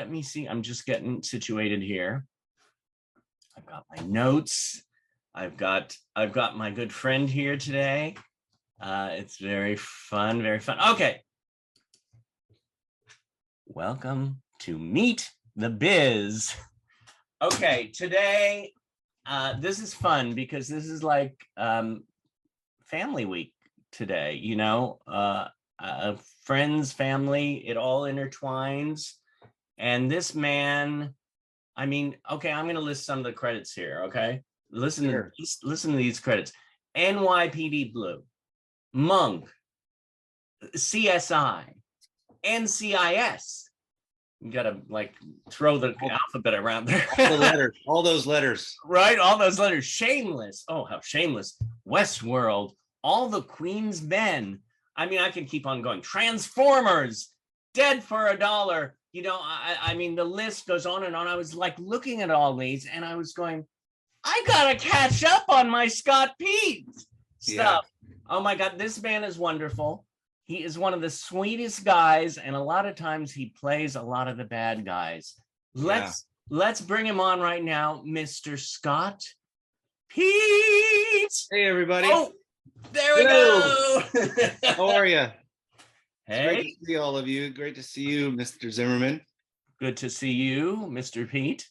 let me see. I'm just getting situated here. I've got my notes. I've got my good friend here today. It's very fun, very fun. Okay. Welcome to Meet the Biz. Okay, today, this is fun because this is like family week today, you know, friends, family, it all intertwines. And this man, I mean, okay, I'm going to list some of the credits here, okay? Listen to these credits. NYPD Blue, Monk, CSI, NCIS. You got to like throw the alphabet around there. all those letters. Right, all those letters. Shameless. Oh, how shameless. Westworld, All the Queen's Men. I mean, I can keep on going. Transformers, Dead for a Dollar. You know, I mean, the list goes on and on. I was like looking at all these and I was going, I got to catch up on my Scott Peat stuff. Yeah. Oh my God, this man is wonderful. He is one of the sweetest guys, and a lot of times he plays a lot of the bad guys. Let's bring him on right now, Mr. Scott Peat. Hey, everybody. Oh, there we go. How are you? Hey. It's great to see all of you. Great to see you, Mr. Zimmerman. Good to see you, Mr. Peat.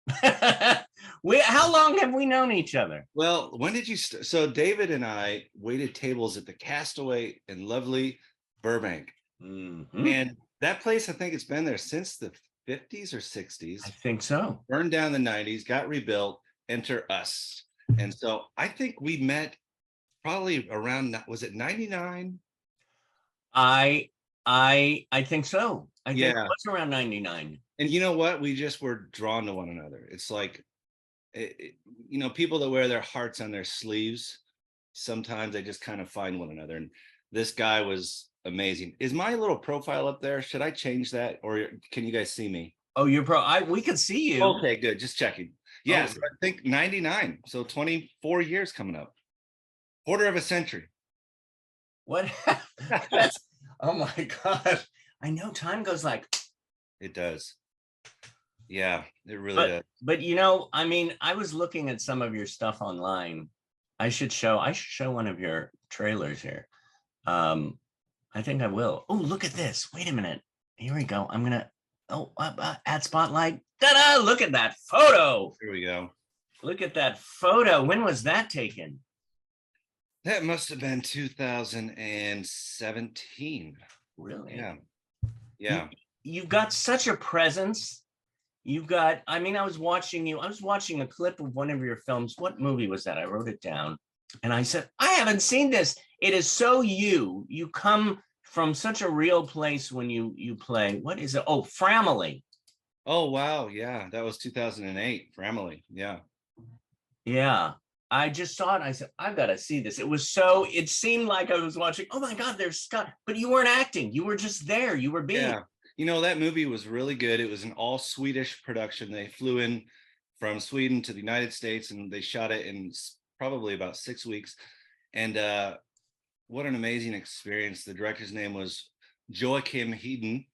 How long have we known each other? Well, when did you so David and I waited tables at the Castaway in lovely Burbank. Mm-hmm. And that place, I think it's been there since the 50s or 60s. I think so. Burned down in the 90s, got rebuilt, enter us. And so I think we met probably around, was it 99? I think so. I think it was around 99. And you know what? We just were drawn to one another. It's like, you know, people that wear their hearts on their sleeves, sometimes they just kind of find one another. And this guy was amazing. Is my little profile up there? Should I change that? Or can you guys see me? Oh, we can see you. Okay, good. Just checking. Yeah, so I think 99. So 24 years coming up. Quarter of a century. What? Oh my God. I know time goes like. It does. Yeah, it really does. But you know, I mean, I was looking at some of your stuff online. I should show one of your trailers here. I think I will. Oh, look at this. Wait a minute. Here we go. I'm gonna add spotlight. Ta-da! Look at that photo. Here we go. Look at that photo. When was that taken? That must have been 2017. Really? Yeah. Yeah. You've got such a presence. You've got, I mean, I was watching a clip of one of your films. What movie was that? I wrote it down and I said, I haven't seen this. It is so you. You come from such a real place when you play. What is it? Oh, Family. Oh, wow. Yeah. That was 2008. Family. Yeah. Yeah. I just saw it. I said, I've got to see this. It seemed like I was watching, oh my God, there's Scott, but you weren't acting. You were just there. You were being. Yeah. You know, that movie was really good. It was an all Swedish production. They flew in from Sweden to the United States and they shot it in probably about 6 weeks. And what an amazing experience. The director's name was Joakim Hedin,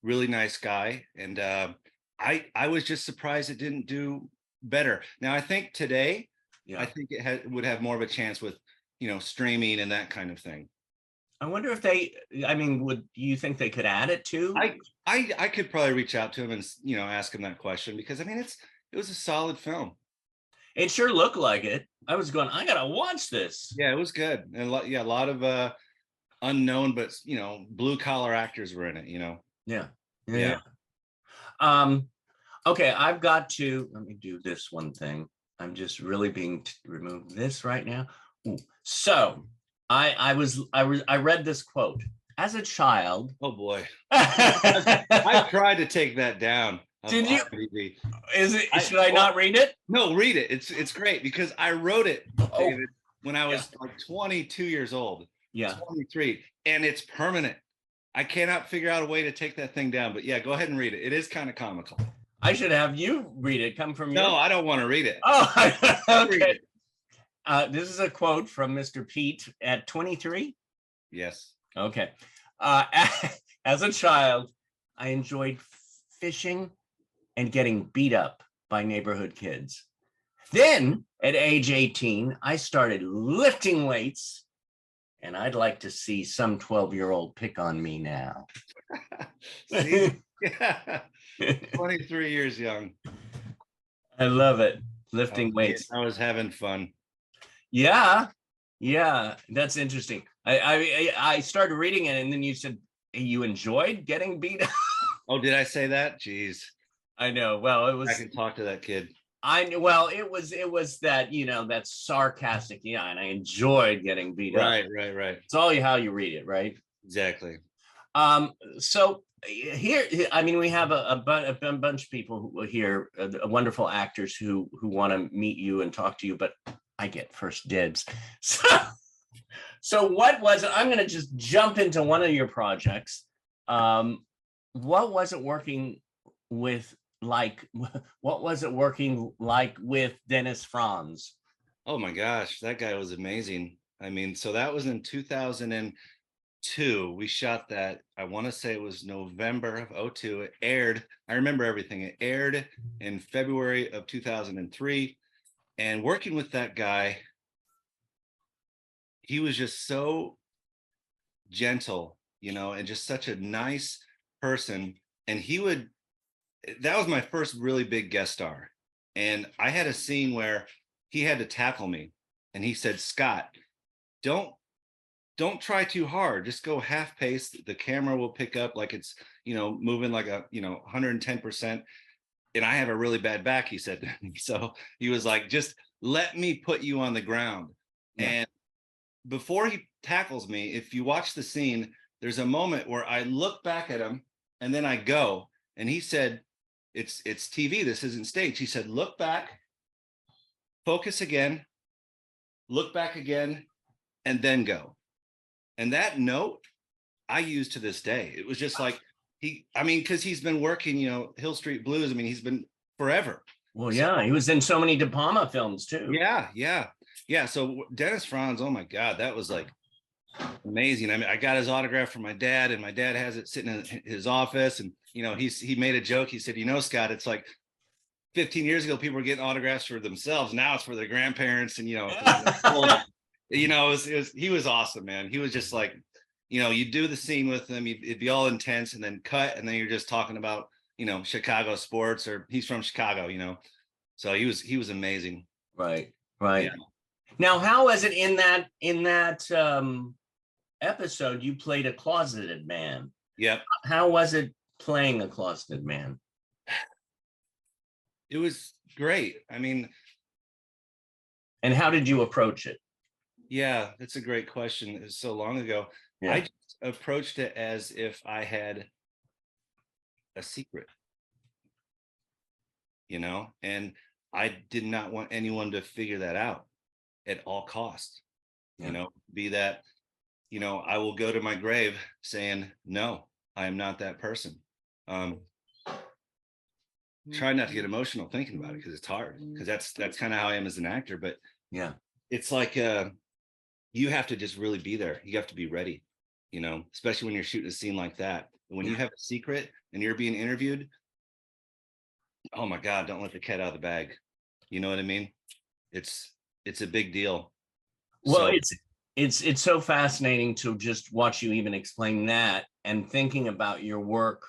really nice guy. And I was just surprised it didn't do better. Now, I think today, I think it would have more of a chance with, you know, streaming and that kind of thing. I wonder if would you think they could add it too? I could probably reach out to him and, you know, ask him that question because I mean, it was a solid film. It sure looked like it. I was going, I gotta watch this. Yeah, it was good. And a lot of unknown, but you know, blue collar actors were in it, you know. Yeah. Okay, I've got to let me do this one thing. I'm just really being remove this right now. Ooh. So I read this quote as a child. Oh boy. I tried to take that down. Did you? Should I not read it? No, read it. It's great because I wrote it, David, when I was like 22 years old. Yeah. 23. And it's permanent. I cannot figure out a way to take that thing down. But yeah, go ahead and read it. It is kind of comical. I should have you read it. Come from you. No, I don't want to read it. Oh, okay. This is a quote from Mr. Peat at 23. Yes. Okay. As a child, I enjoyed fishing and getting beat up by neighborhood kids. Then at age 18, I started lifting weights, and I'd like to see some 12-year-old pick on me now. See, yeah, 23 years young. I love it. I Lifting weights. I was having fun. Yeah. Yeah. That's interesting. I started reading it, and then you said you enjoyed getting beat up. Oh, did I say that? Jeez. I know. Well, it I was, can talk to that kid. well, it was that, that sarcastic, yeah, and I enjoyed getting beat up. Right. It's all how you read it, right? Exactly. So here, I mean, we have a bunch of people who are here, wonderful actors who want to meet you and talk to you, but I get first dibs. So what was it? I'm going to just jump into one of your projects. What was it working with? What was it working like with Dennis Franz? Oh my gosh, that guy was amazing. I mean, so that was in 2002. We shot that. I want to say it was November of 2002. It aired. I remember everything. It aired in February of 2003. And working with that guy, he was just so gentle, and just such a nice person. And that was my first really big guest star. And I had a scene where he had to tackle me, and he said, "Scott, don't try too hard. Just go half pace. The camera will pick up like it's, moving like 110%. And I have a really bad back," he said. So he was like, "Just let me put you on the ground." Yeah. And before he tackles me, if you watch the scene, there's a moment where I look back at him and then I go, and he said, it's TV. This isn't stage. He said, "Look back, focus again, look back again, and then go." And that note I use to this day. It was just like because he's been working, Hill Street Blues. I mean, he's been forever. Well, yeah, he was in so many De Palma films too. Yeah. So Dennis Franz, oh my God, that was like amazing. I mean, I got his autograph from my dad, and my dad has it sitting in his office. And he made a joke. He said, "Scott, it's like 15 years ago, people were getting autographs for themselves. Now it's for their grandparents." And he was awesome, man. He was just like, you do the scene with him, it'd be all intense, and then cut, and then you're just talking about Chicago sports, or he's from Chicago. So he was amazing. Right. Yeah. Now, how was it in that episode? You played a closeted man. Yep. How was it playing a closeted man? It was great. I mean, and how did you approach it? Yeah, that's a great question. It was so long ago. Yeah. I just approached it as if I had a secret, and I did not want anyone to figure that out at all costs. Yeah. Be that, I will go to my grave saying, "No, I am not that person." Try not to get emotional thinking about it, because it's hard, because that's kind of how I am as an actor. But yeah, it's like you have to just really be there. You have to be ready, especially when you're shooting a scene like that. When you have a secret and you're being interviewed, oh my God, don't let the cat out of the bag. You know what I mean? It's a big deal. Well, it's so fascinating to just watch you even explain that, and thinking about your work,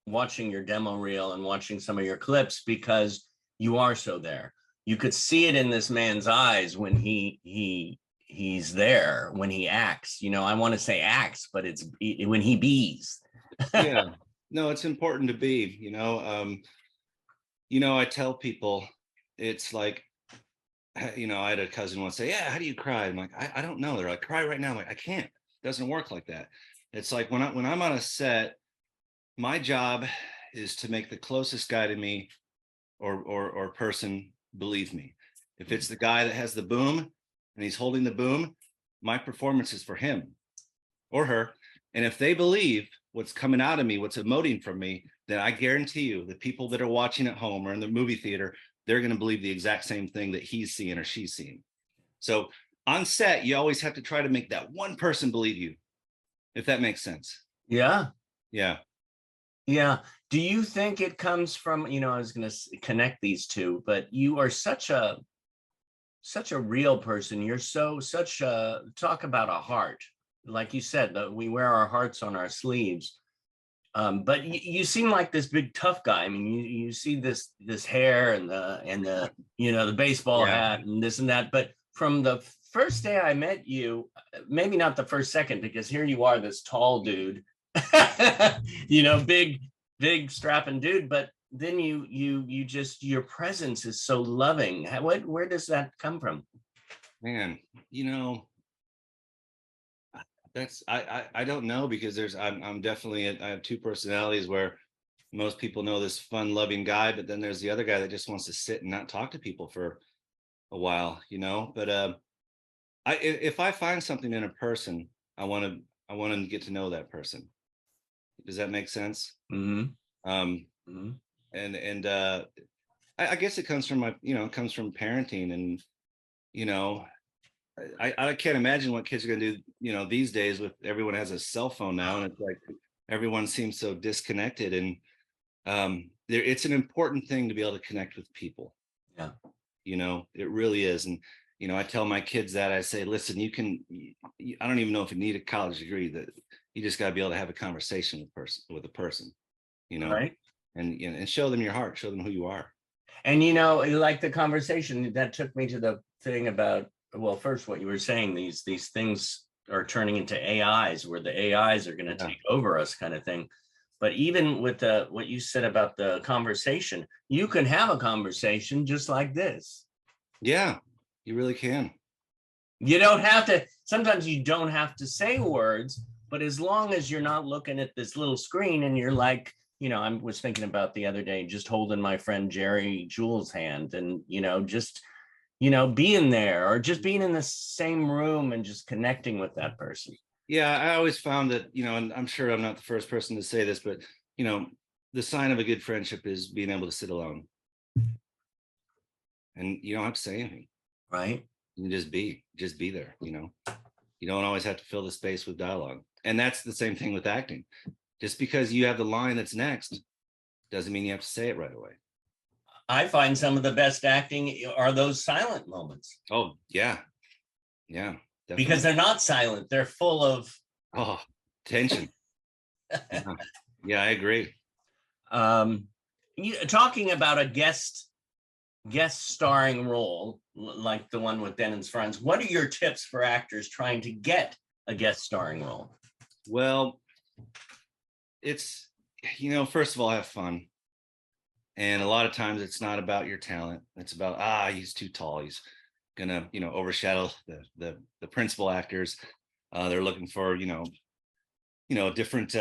watching your demo reel and watching some of your clips, because you are so there. You could see it in this man's eyes when he's there, when he acts. I want to say acts, but it's when he bees. Yeah, no, it's important to be. I tell people, it's like, I had a cousin once say, "Yeah, how do you cry?" I'm like, I don't know. They're like, "Cry right now." I'm like, I can't. It doesn't work like that. It's like when I'm on a set, my job is to make the closest guy to me or person believe me. If it's the guy that has the boom and he's holding the boom, my performance is for him or her. And if they believe what's coming out of me, what's emoting from me, then I guarantee you the people that are watching at home or in the movie theater, they're going to believe the exact same thing that he's seeing or she's seeing. So on set, you always have to try to make that one person believe you, if that makes sense. Yeah. Yeah. Yeah. Do you think it comes from, I was going to connect these two, but you are such a real person. You're such a talk about a heart. Like you said, that we wear our hearts on our sleeves. But you seem like this big tough guy. I mean, you see this hair and the the baseball Yeah. hat and this and that. But from the first day I met you, maybe not the first second, because here you are, this tall dude, big strapping dude. But then you just your presence is so loving. Where does that come from? Man, that's I don't know, because I'm definitely I have two personalities, where most people know this fun loving guy, but then there's the other guy that just wants to sit and not talk to people for a while, but if I find something in a person, I want to get to know that person. Does that make sense? Hmm. um Hmm. and I guess it comes from it comes from parenting. And you know I can't imagine what kids are going to do, these days, with everyone has a cell phone now, and it's like everyone seems so disconnected. And it's an important thing to be able to connect with people. Yeah. It really is. And I tell my kids that, I say, listen, I don't even know if you need a college degree, that you just got to be able to have a conversation with a person, you know Right. and show them your heart, show them who you are. And like the conversation that took me to the thing about, well, first what you were saying, these things are turning into AIs, where the AIs are going to Yeah. take over us, kind of thing. But even with the what you said about the conversation, you can have a conversation just like this. Yeah, you really can. You don't have to, sometimes you don't have to say words, but as long as you're not looking at this little screen and you're like, I was thinking about the other day, just holding my friend Jerry Jewell's hand and, just, being there, or just being in the same room and just connecting with that person. Yeah, I always found that, and I'm sure I'm not the first person to say this, but you know the sign of a good friendship is being able to sit alone, and you don't have to say anything. Right. You can just be there. You don't always have to fill the space with dialogue. And that's the same thing with acting. Just because you have the line that's next doesn't mean you have to say it right away. I find some of the best acting are those silent moments, Oh, yeah. Yeah, because definitely. they're not silent. They're full of, Oh, tension. Yeah. Yeah, I agree. um, talking about a guest starring role like the one with Denon's Friends. What are your tips for actors trying to get a guest starring role? Well, it's, first of all, have fun. And a lot of times it's not about your talent. It's about, he's too tall. He's gonna, overshadow the principal actors. They're looking for, a different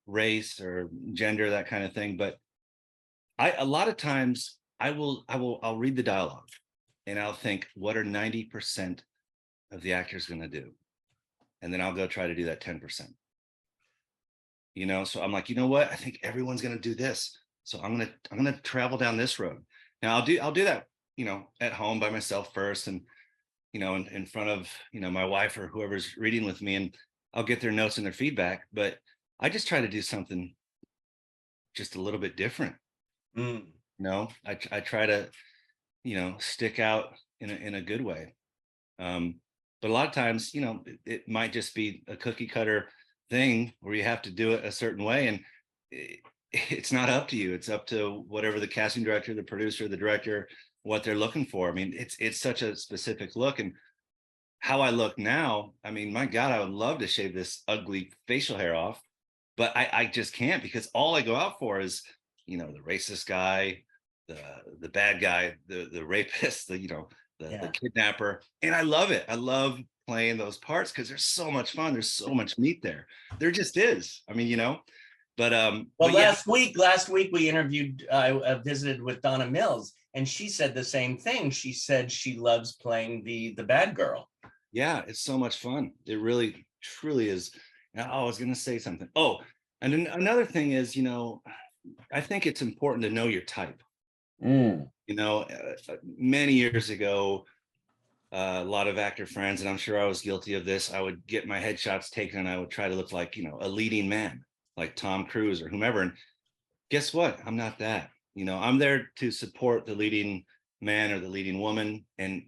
race or gender, that kind of thing. But a lot of times I'll read the dialogue, and I'll think, what are 90% of the actors gonna do? And then I'll go try to do that 10%. So I'm like, you know what? I think everyone's gonna do this. So I'm gonna travel down this road. Now I'll do that, at home by myself first, and in front of my wife or whoever's reading with me, and I'll get their notes and their feedback. But I just try to do something just a little bit different. Mm. I try to stick out in a good way. But a lot of times, it might just be a cookie cutter thing where you have to do it a certain way, and it's not up to you. It's up to whatever the casting director, the producer, the director, what they're looking for. I mean, it's such a specific look. And how I look now, I mean, my God, I would love to shave this ugly facial hair off, but I just can't, because all I go out for is, the racist guy, the bad guy, the rapist, the kidnapper. And I love it. I love playing those parts because they're so much fun. There's so much meat there. There just is. I mean, Well, but yeah. last week we interviewed, I visited with Donna Mills, and she said the same thing. She said she loves playing the bad girl. Yeah, it's so much fun. It really, truly is. I was going to say something. Oh, and then another thing is, I think it's important to know your type. Mm. Many years ago, a lot of actor friends, and I'm sure I was guilty of this, I would get my headshots taken and I would try to look like, a leading man, like Tom Cruise or whomever. And guess what? I'm not that. I'm there to support the leading man or the leading woman. And,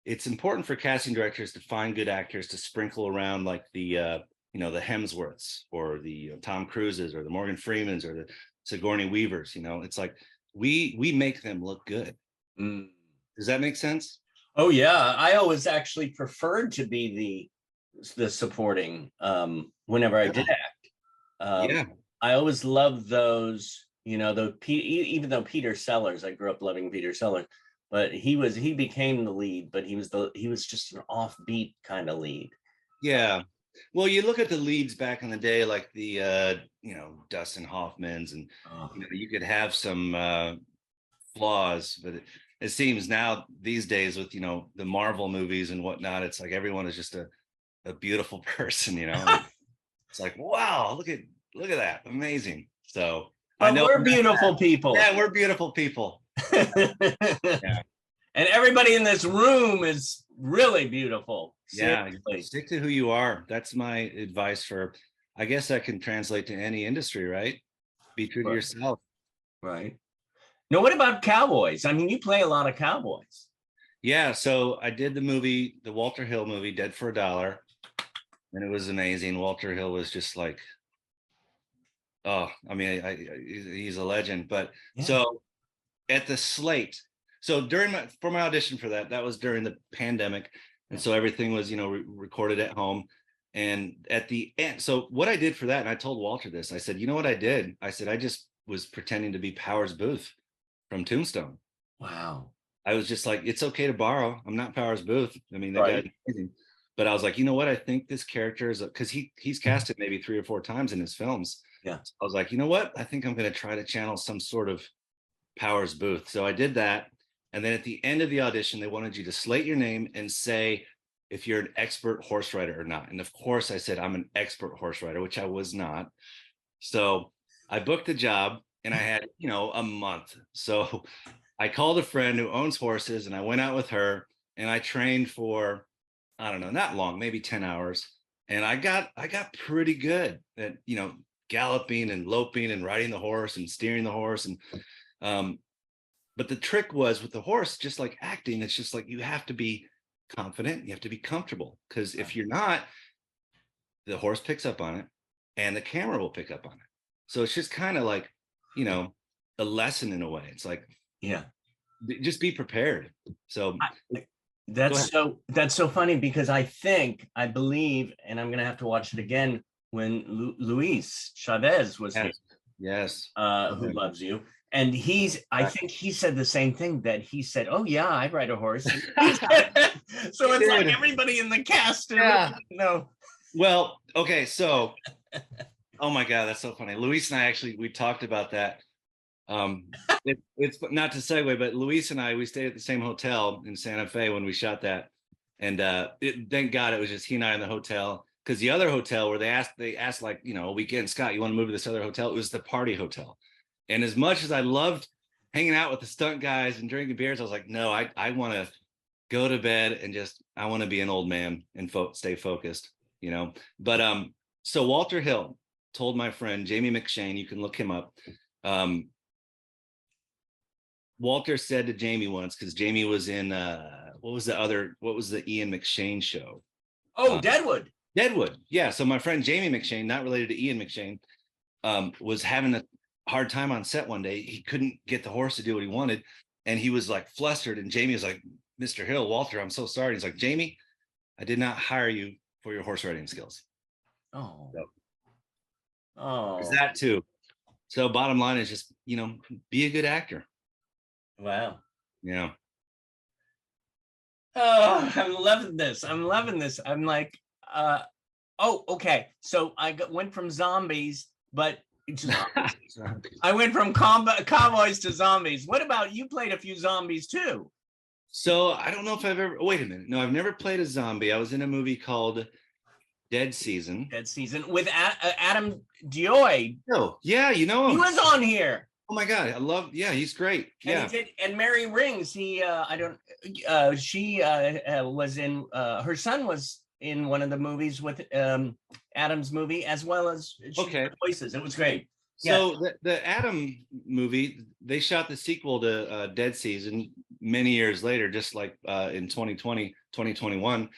it's important for casting directors to find good actors to sprinkle around, like the Hemsworths or the Tom Cruises or the Morgan Freemans or the Sigourney Weavers. It's like we make them look good. Mm. Does that make sense? Oh yeah, I always actually preferred to be the supporting whenever I did act. Yeah. I always loved those, even though Peter Sellers, I grew up loving Peter Sellers, but he became the lead, but he was just an offbeat kind of lead. Yeah. Well, you look at the leads back in the day, like the Dustin Hoffmans, and Oh, you could have some flaws, but it seems now these days with the Marvel movies and whatnot, it's like everyone is just a beautiful person. It's like, wow, look at that, amazing. So I but know we're beautiful people. yeah, we're beautiful people. Yeah. And everybody in this room is really beautiful. Yeah, Seriously. stick to who you are. That's my advice for, I guess that can translate to any industry, right? Be true to Right. yourself. Right. Now, what about cowboys? I mean, you play a lot of cowboys. Yeah, so I did the Walter Hill movie, Dead for a Dollar, and it was amazing. Walter Hill was just like, oh, I mean, he's a legend. But Yeah. so at the slate, so for my audition for that was during the pandemic, and so everything was recorded at home. And at the end, so what I did for that, and I told Walter this, I said, you know what I did? I said, I just was pretending to be Powers Booth from Tombstone. Wow. I was just like, it's okay to borrow. I'm not Powers Booth. I mean, the Right. guy's amazing. But I was like, you know what? I think this character is, because he's casted maybe 3 or 4 times in his films. Yeah. So I was like, you know what? I think I'm going to try to channel some sort of Powers Booth. So I did that. And then at the end of the audition, they wanted you to slate your name and say if you're an expert horse rider or not. And of course, I said I'm an expert horse rider, which I was not. So I booked the job and I had, a month. So I called a friend who owns horses and I went out with her and I trained for, I don't know, not long, maybe 10 hours. And I got pretty good at, galloping and loping and riding the horse and steering the horse. And but the trick was with the horse, just like acting, it's just like you have to be confident, you have to be comfortable, because if you're not, the horse picks up on it and the camera will pick up on it. So it's just kind of like, a lesson in a way. It's like, Yeah. just be prepared. So that's so funny because I believe, and I'm going to have to watch it again when Luis Chavez was here, yes, Who Loves You. And I think he said the same thing, that he said, oh yeah, I ride a horse. So it's like everybody in the cast. Yeah. No. Well, okay. So, oh my God, that's so funny. Luis and I we talked about that. It's not to segue, but Luis and I, we stayed at the same hotel in Santa Fe when we shot that. And thank God it was just he and I in the hotel, because the other hotel where they asked like, a weekend, Scott, you want to move to this other hotel? It was the party hotel. And as much as I loved hanging out with the stunt guys and drinking beers, I was like, no, I want to go to bed and I want to be an old man and stay focused, But so Walter Hill told my friend Jamie McShane, you can look him up. Walter said to Jamie once, because Jamie was in what was the Ian McShane show? Oh, Deadwood. Deadwood, yeah. So my friend Jamie McShane, not related to Ian McShane, was having a hard time on set one day. He couldn't get the horse to do what he wanted, and he was like flustered. And Jamie was like, "Mr. Hill, Walter, I'm so sorry." He's like, "Jamie, I did not hire you for your horse riding skills." Oh, so, there's that too. So bottom line is just, be a good actor. Wow. Yeah. Oh, I'm loving this. I'm like, oh, okay. So I went from zombies, but I went from cowboys to zombies. What about, you played a few zombies too? So I don't know if I've ever, wait a minute. No, I've never played a zombie. I was in a movie called Dead Season. With Adam Dioy. Oh, yeah, you know him. He was on here. Oh my God, he's great. Yeah. And he did, and Mary Rings, she was in, her son was in one of the movies with Adam's movie, as well as voices. It was great. Yes. So the Adam movie, they shot the sequel to Dead Season many years later, just like in 2020, 2021.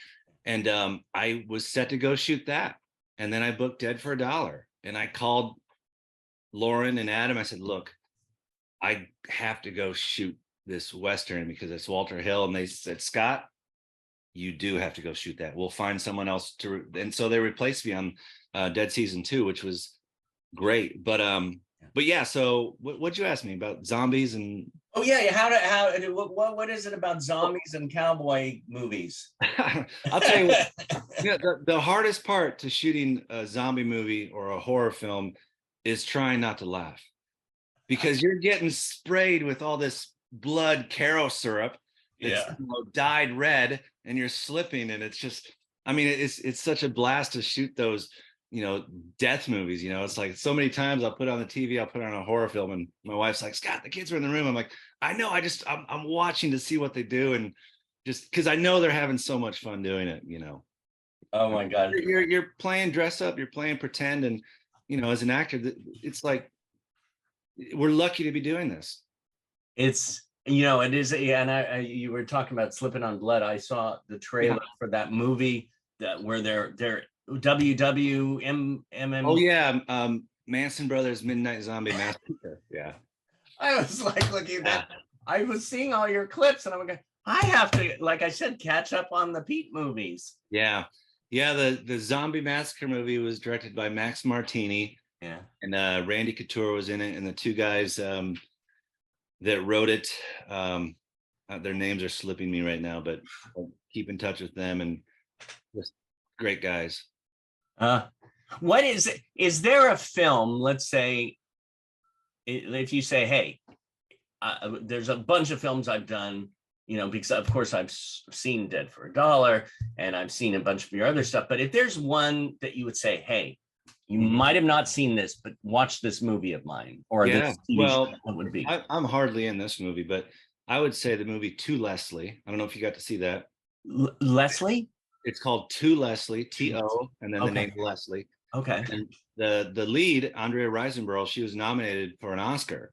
And I was set to go shoot that. And then I booked Dead for a Dollar. And I called Lauren and Adam. I said, look, I have to go shoot this Western because it's Walter Hill. And they said, Scott, you do have to go shoot that. We'll find someone else to. And so they replaced me on Dead Season 2, which was great. But yeah, so what'd you ask me about zombies and Oh yeah, what is it about zombies and cowboy movies? I'll tell you what, the hardest part to shooting a zombie movie or a horror film is trying not to laugh because you're getting sprayed with all this blood caro syrup that's Yeah. dyed red and you're slipping and it's just I mean it's such a blast to shoot those death movies. It's like so many times I'll put on the TV, I'll put on a horror film and my wife's like, Scott, the kids are in the room. I'm like, I know, I'm watching to see what they do and just because I know they're having so much fun doing it. Oh my God. You're playing dress up, you're playing pretend, and as an actor, it's like we're lucky to be doing this. It is. Yeah, and you were talking about slipping on blood. I saw the trailer for that movie where they're WWMMM. Oh yeah, Manson Brothers Midnight Zombie Massacre. Yeah, I was like looking at that. I was seeing all your clips, and I'm like, I have to, like I said, catch up on the Peat movies. Yeah. The Zombie Massacre movie was directed by Max Martini. Yeah, and Randy Couture was in it, and the two guys that wrote it, their names are slipping me right now, but I'll keep in touch with them, and just great guys. What is it? Is there a film, let's say, if you say, hey, there's a bunch of films I've done, because of course I've seen Dead for a Dollar and I've seen a bunch of your other stuff, but if there's one that you would say, hey, you might have not seen this, but watch this movie of mine, or this TV show, what would be? I'm hardly in this movie, but I would say the movie To Leslie. I don't know if you got to see that. Leslie? It's called To Leslie, T-O, and then the name Leslie. Okay. And the lead, Andrea Riseborough, she was nominated for an Oscar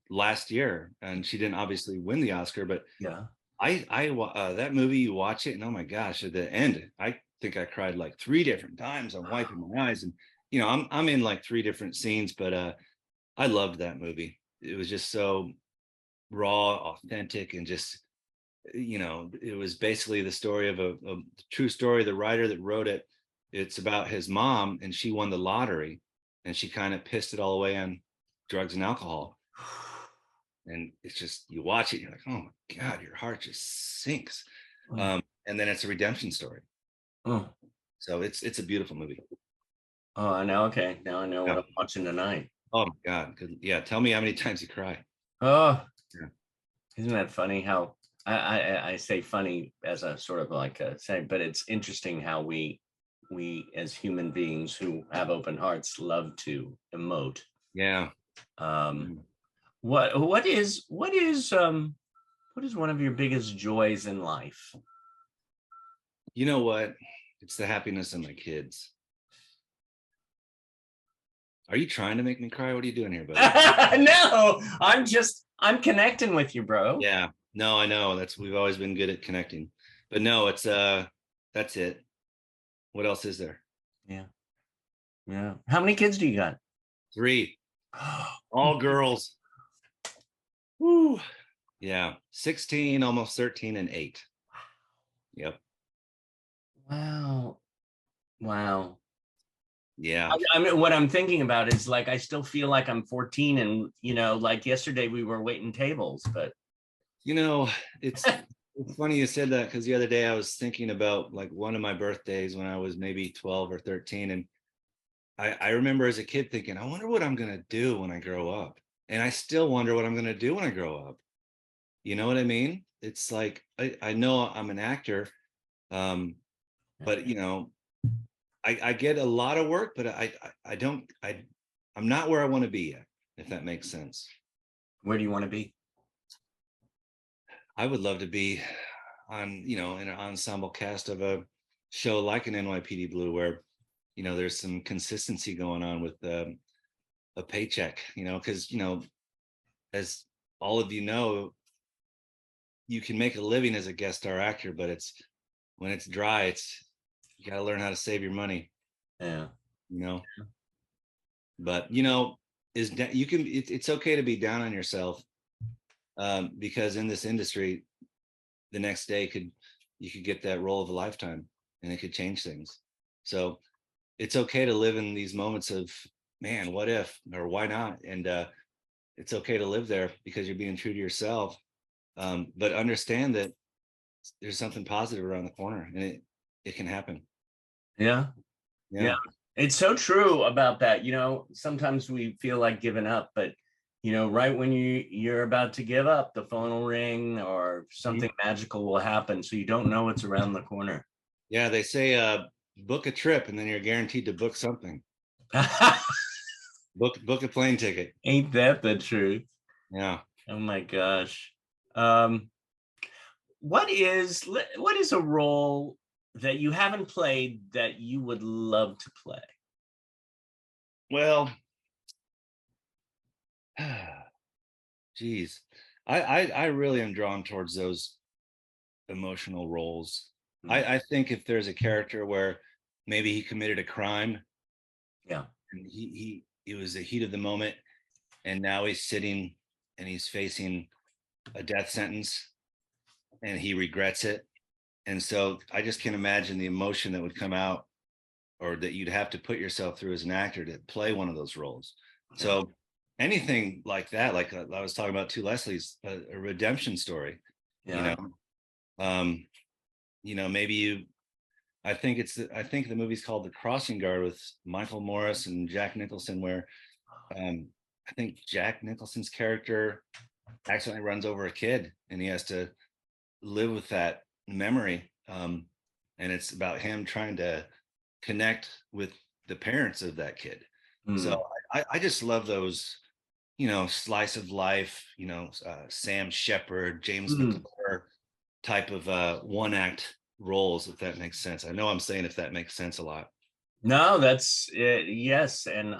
last year, and she didn't obviously win the Oscar, but yeah, that movie, you watch it, and oh my gosh, at the end, I think I cried like 3 different times. I'm wiping my eyes, and I'm in like 3 different scenes, but I loved that movie. It was just so raw, authentic, and just it was basically the story of a true story. The writer that wrote it, it's about his mom, and she won the lottery, and she kind of pissed it all away on drugs and alcohol. And it's just, you watch it, you're like, oh my God, your heart just sinks. And then it's a redemption story. So it's a beautiful movie. Oh, I know. Okay, now I know what I'm watching tonight. Oh my God. Yeah, tell me how many times you cry. Oh yeah. Isn't that funny how I say funny as a sort of like a saying, but it's interesting how we as human beings who have open hearts love to emote. Yeah. What is one of your biggest joys in life? You know what? It's the happiness of my kids. Are you trying to make me cry? What are you doing here, buddy? No, I'm connecting with you, bro. Yeah. No, I know. We've always been good at connecting. But no, it's that's it. What else is there? Yeah. Yeah. How many kids do you got? 3. All girls. Woo. Yeah. 16, almost 13, and 8. Yep. Wow. Yeah. I mean, what I'm thinking about is like, I still feel like I'm 14 and, like yesterday we were waiting tables, but. It's funny you said that, because the other day I was thinking about like one of my birthdays when I was maybe 12 or 13. And I remember as a kid thinking, I wonder what I'm going to do when I grow up. And I still wonder what I'm going to do when I grow up. You know what I mean? It's like, I know I'm an actor, but I get a lot of work, but I'm not where I want to be yet, if that makes sense. Where do you want to be? I would love to be on, in an ensemble cast of a show like an NYPD Blue, where, there's some consistency going on with a paycheck, because as all of you know, you can make a living as a guest star actor, but it's when it's dry, you got to learn how to save your money, Yeah. you know. But it's okay to be down on yourself, because in this industry, the next day you could get that role of a lifetime, and it could change things. So it's okay to live in these moments of, man, what if, or why not, and it's okay to live there because you're being true to yourself. But understand that there's something positive around the corner, and it can happen. Yeah. Yeah. Yeah. It's so true about that. Sometimes we feel like giving up, but right when you're about to give up, the phone will ring or Mhm. something magical will happen. So you don't know what's around the corner. Yeah, they say book a trip and then you're guaranteed to book something. Book a plane ticket. Ain't that the truth? Yeah. Oh my gosh. Um, what is a role that you haven't played that you would love to play? Well, geez, I really am drawn towards those emotional roles. Mm, I think if there's a character where maybe he committed a crime yeah. and it was the heat of the moment, and now he's sitting and he's facing a death sentence and he regrets it. And so I just can't imagine the emotion that would come out, or that you'd have to put yourself through as an actor to play one of those roles. Yeah. So anything like that, like I was talking about Two Leslie's, a redemption story, you Yeah. know, um, maybe I think the movie's called The Crossing Guard with Michael Morris and Jack Nicholson, where I think Jack Nicholson's character accidentally runs over a kid and he has to live with that memory. And it's about him trying to connect with the parents of that kid. So Mm, I just love those, slice of life, Sam Shepard, James mm. McClure type of one act roles, if that makes sense. I know I'm saying if that makes sense a lot. No, that's it. Yes, and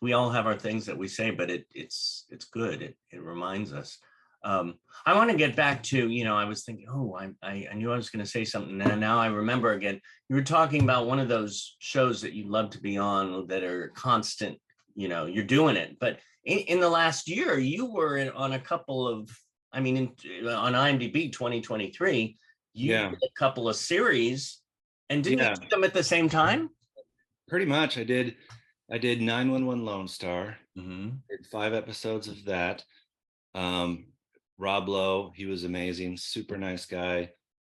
we all have our things that we say, but it's good. It reminds us. I want to get back to, I was thinking, oh, I knew I was going to say something, and now I remember again. You were talking about one of those shows that you love to be on that are constant. You're doing it, but in the last year, you were on a couple of. I mean, on IMDb 2023, you Yeah. did a couple of series, and didn't you Yeah. do them at the same time? Pretty much. I did 911 Lone Star, Mm-hmm. did 5 episodes of that. Um, Rob Lowe, he was amazing, super nice guy,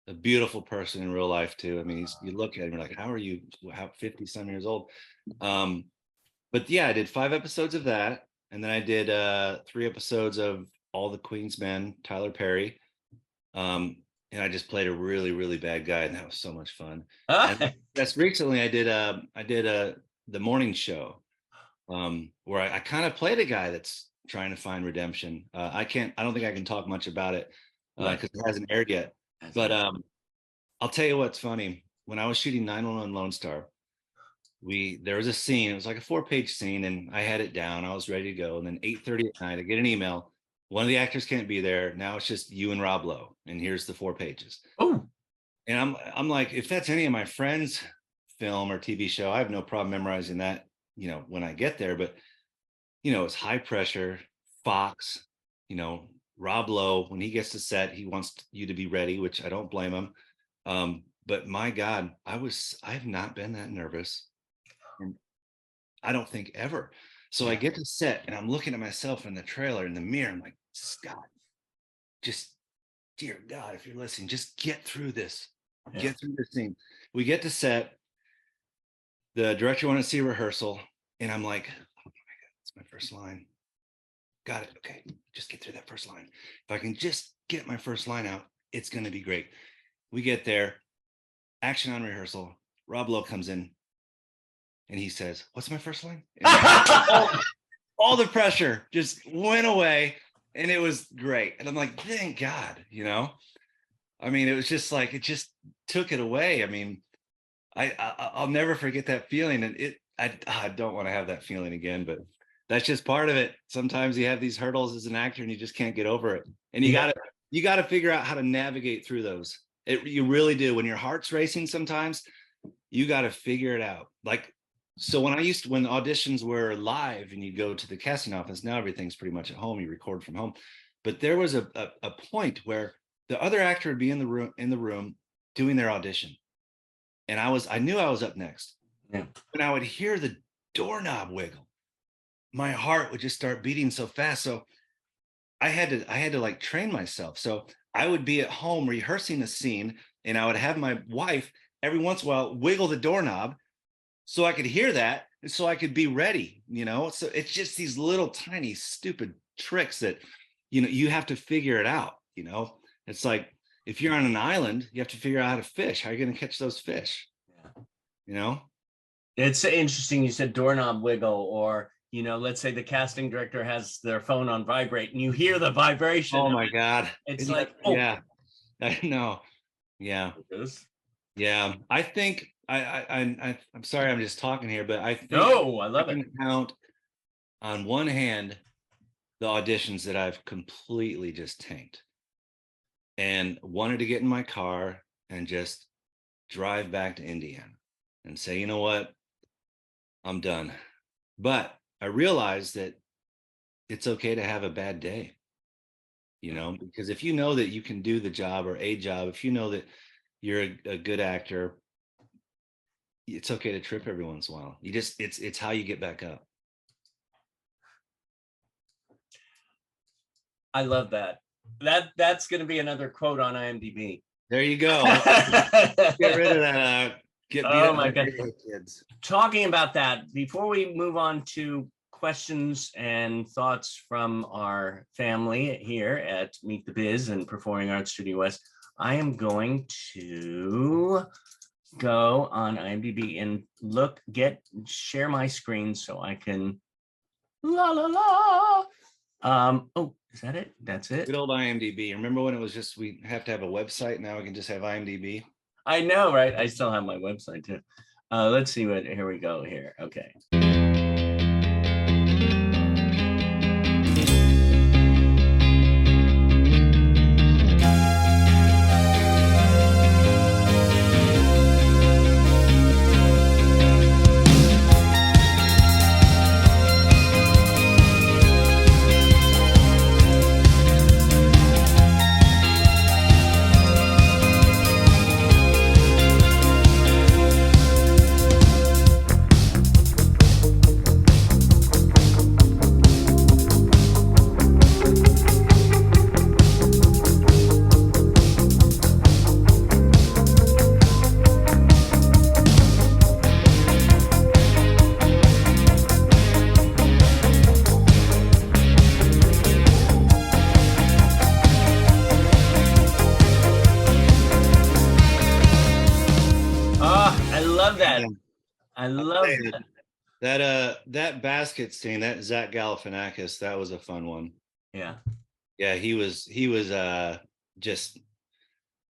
a beautiful person in real life too. I mean, you look at him, you're like, how are you 50 some years old? Um, but yeah, I did 5 episodes of that. And then I did 3 episodes of All the Queen's Men, Tyler Perry. And I just played a really, really bad guy, and that was so much fun. And that's recently I did the morning show, where I kind of played a guy that's trying to find redemption. I don't think I can talk much about it Right. because it hasn't aired yet. But I'll tell you what's funny. When I was shooting 911 Lone Star, there was a scene. It was like a 4-page scene, and I had it down. I was ready to go. And then 8:30 at night, I get an email. One of the actors can't be there. Now it's just you and Rob Lowe, and here's the 4 pages. Oh, And I'm like, if that's any of my friends' film or TV show, I have no problem memorizing that, when I get there. But it's high pressure, Fox, Rob Lowe, when he gets to set, he wants you to be ready, which I don't blame him. But my God, I've not been that nervous. And I don't think ever. So I yeah. get to set and I'm looking at myself in the trailer in the mirror. I'm like, Scott, just dear God, if you're listening, just get through this. Yeah. Get through this thing. We get to set. The director wanted to see rehearsal. And I'm like, oh my God, it's my first line. Got it. Okay. Just get through that first line. If I can just get my first line out, it's going to be great. We get there, action on rehearsal. Rob Lowe comes in and he says, what's my first line? And all the pressure just went away and it was great. And I'm like, thank God, I mean, it was just like, it just took it away. I mean, I'll never forget that feeling. And I don't want to have that feeling again, but that's just part of it. Sometimes you have these hurdles as an actor and you just can't get over it. And Yeah. you gotta figure out how to navigate through those. You really do. When your heart's racing sometimes, you got to figure it out. Like, so when auditions were live and you go to the casting office, now everything's pretty much at home, you record from home. But there was a point where the other actor would be in the room doing their audition. And I knew I was up next. Yeah. When I would hear the doorknob wiggle, my heart would just start beating so fast. So I had to like train myself. So I would be at home rehearsing a scene, and I would have my wife every once in a while wiggle the doorknob so I could hear that and so I could be ready, you know? So it's just these little tiny stupid tricks that, you know, you have to figure it out, you know? It's like if you're on an island, you have to figure out how to fish. How are you going to catch those fish? Yeah. You know? It's interesting. You said doorknob wiggle, or, you know, let's say the casting director has their phone on vibrate and you hear the vibration. Oh my God. It's like, oh. Yeah, I know. Yeah. Yeah. I think I'm sorry, I'm just talking here, but I think No, I love I it. can count on one hand the auditions that I've completely just tanked and wanted to get in my car and just drive back to Indiana and say, you know what, I'm done. But I realized that it's okay to have a bad day, you know, because if you know that you can do the job or a job, if you know that you're a good actor, it's okay to trip every once in a while. It's how you get back up. I love that. That's going to be another quote on IMDb. There you go. Get rid of that. Get beat up my by God. kids. Talking about that, before we move on to questions and thoughts from our family here at Meet the Biz and Performing Arts Studio West, I am going to go on IMDb and share my screen so I can la la la. Oh, is that it? That's it. Good old IMDb. Remember when it was just we have to have a website? Now we can just have IMDb. I know, right? I still have my website too. Let's see what. Here we go. Here, okay. I love that basket scene, that Zach Galifianakis, that was a fun one. Yeah. Yeah, he was just,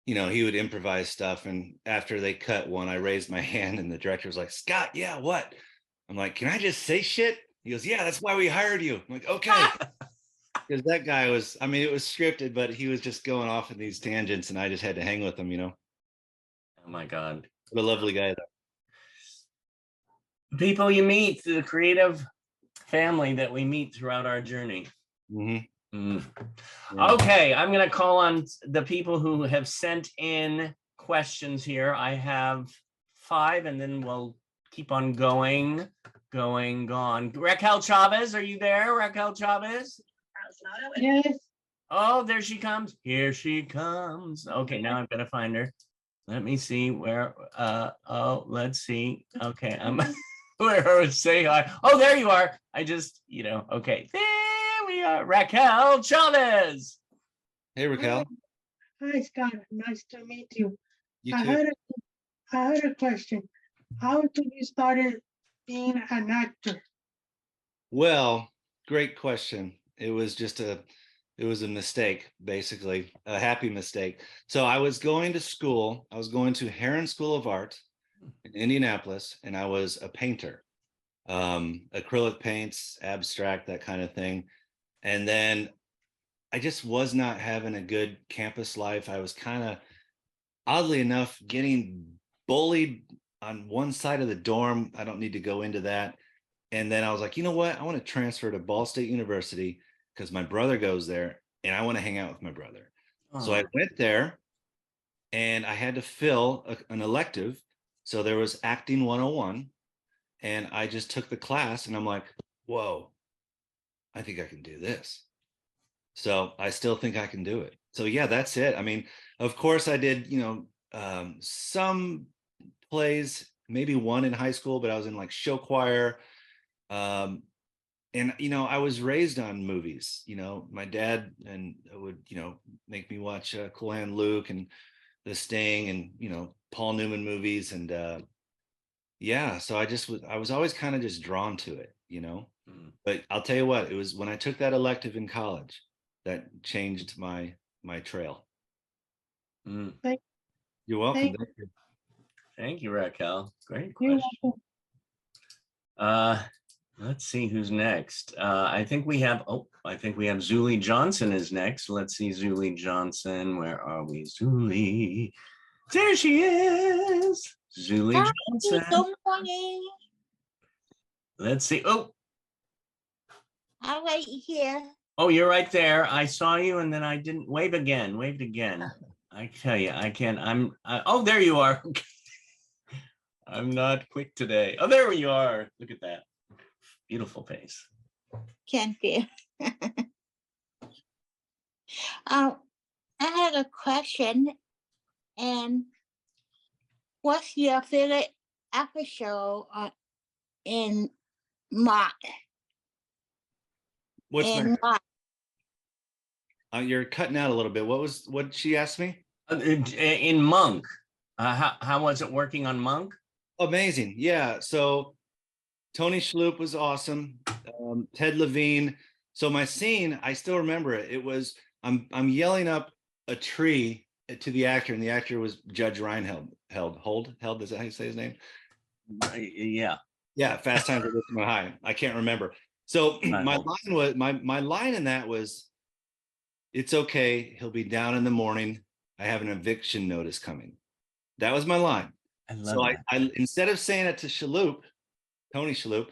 you know, he would improvise stuff. And after they cut one, I raised my hand and the director was like, Scott, yeah, what? I'm like, can I just say shit? He goes, yeah, that's why we hired you. I'm like, okay. Because that guy was, I mean, it was scripted, but he was just going off in these tangents and I just had to hang with him, you know. Oh my God. What a lovely guy though. People you meet, the creative family that we meet throughout our journey. Mm-hmm. Mm. Yeah. Okay, I'm going to call on the people who have sent in questions here. I have 5, and then we'll keep on going. Raquel Chavez, are you there, Raquel Chavez? Yes. Oh, there she comes. Here she comes. Okay, now I'm going to find her. Let me see where. Oh, let's see. Okay, I'm. Where say hi? Oh, there you are. I just, you know. Okay, there we are. Raquel Chavez. Hey, Raquel. Hi, Scott. Nice to meet you. You I too. had a question. How did you started being an actor? Well, great question. It was a mistake, basically, a happy mistake. So I was going to school. I was going to Heron School of Art in Indianapolis, and I was a painter. acrylic paints, abstract, that kind of thing. And then I just was not having a good campus life. I was kind of, oddly enough, getting bullied on one side of the dorm. I don't need to go into that. And then I was like, you know what? I want to transfer to Ball State University because my brother goes there and I want to hang out with my brother. So I Oh, went there and I had to fill an elective. So there was acting 101. And I just took the class and I'm like, whoa, I think I can do this. So I still think I can do it. So yeah, that's it. I mean, of course I did, some plays, maybe one in high school, but I was in like show choir. Um, and I was raised on movies. My dad and would make me watch Cool Hand Luke and The Sting and Paul Newman movies. And yeah, so I was always kind of just drawn to it. mm, But I'll tell you what, it was when I took that elective in college that changed my trail. mm. Thank, You're welcome. thank Thank you. Thank you, Raquel. Great you. question. Uh, let's see who's next. I think we have Zuli Johnson is next. Let's see, Zuli Johnson. Where are we? Zuli. There she is. Zuli Hi, Johnson. good morning. Let's see. Oh, I'm right here. oh, you're right there. I saw you and then I didn't wave again. Waved again. I tell you, I can't. Oh, there you are. I'm not quick today. Oh, there you are. Look at that. Beautiful face. Can't be. I had a question, and what's your favorite episode in March? What's In that? March. You're cutting out a little bit. What she asked me? In Monk, how was it working on Monk? Amazing. Yeah. So Tony Shalhoub was awesome. Ted Levine. So my scene, I still remember it. It was I'm yelling up a tree to the actor, and the actor was Judge Reinhold. Held. Is that how you say his name? Yeah. Yeah, Fast Times at Ridgemont High. I can't remember. So my Reinhold. line was my line in that was, "It's okay. He'll be down in the morning. I have an eviction notice coming." That was my line. I love So I that. instead of saying it to Tony Shalhoub,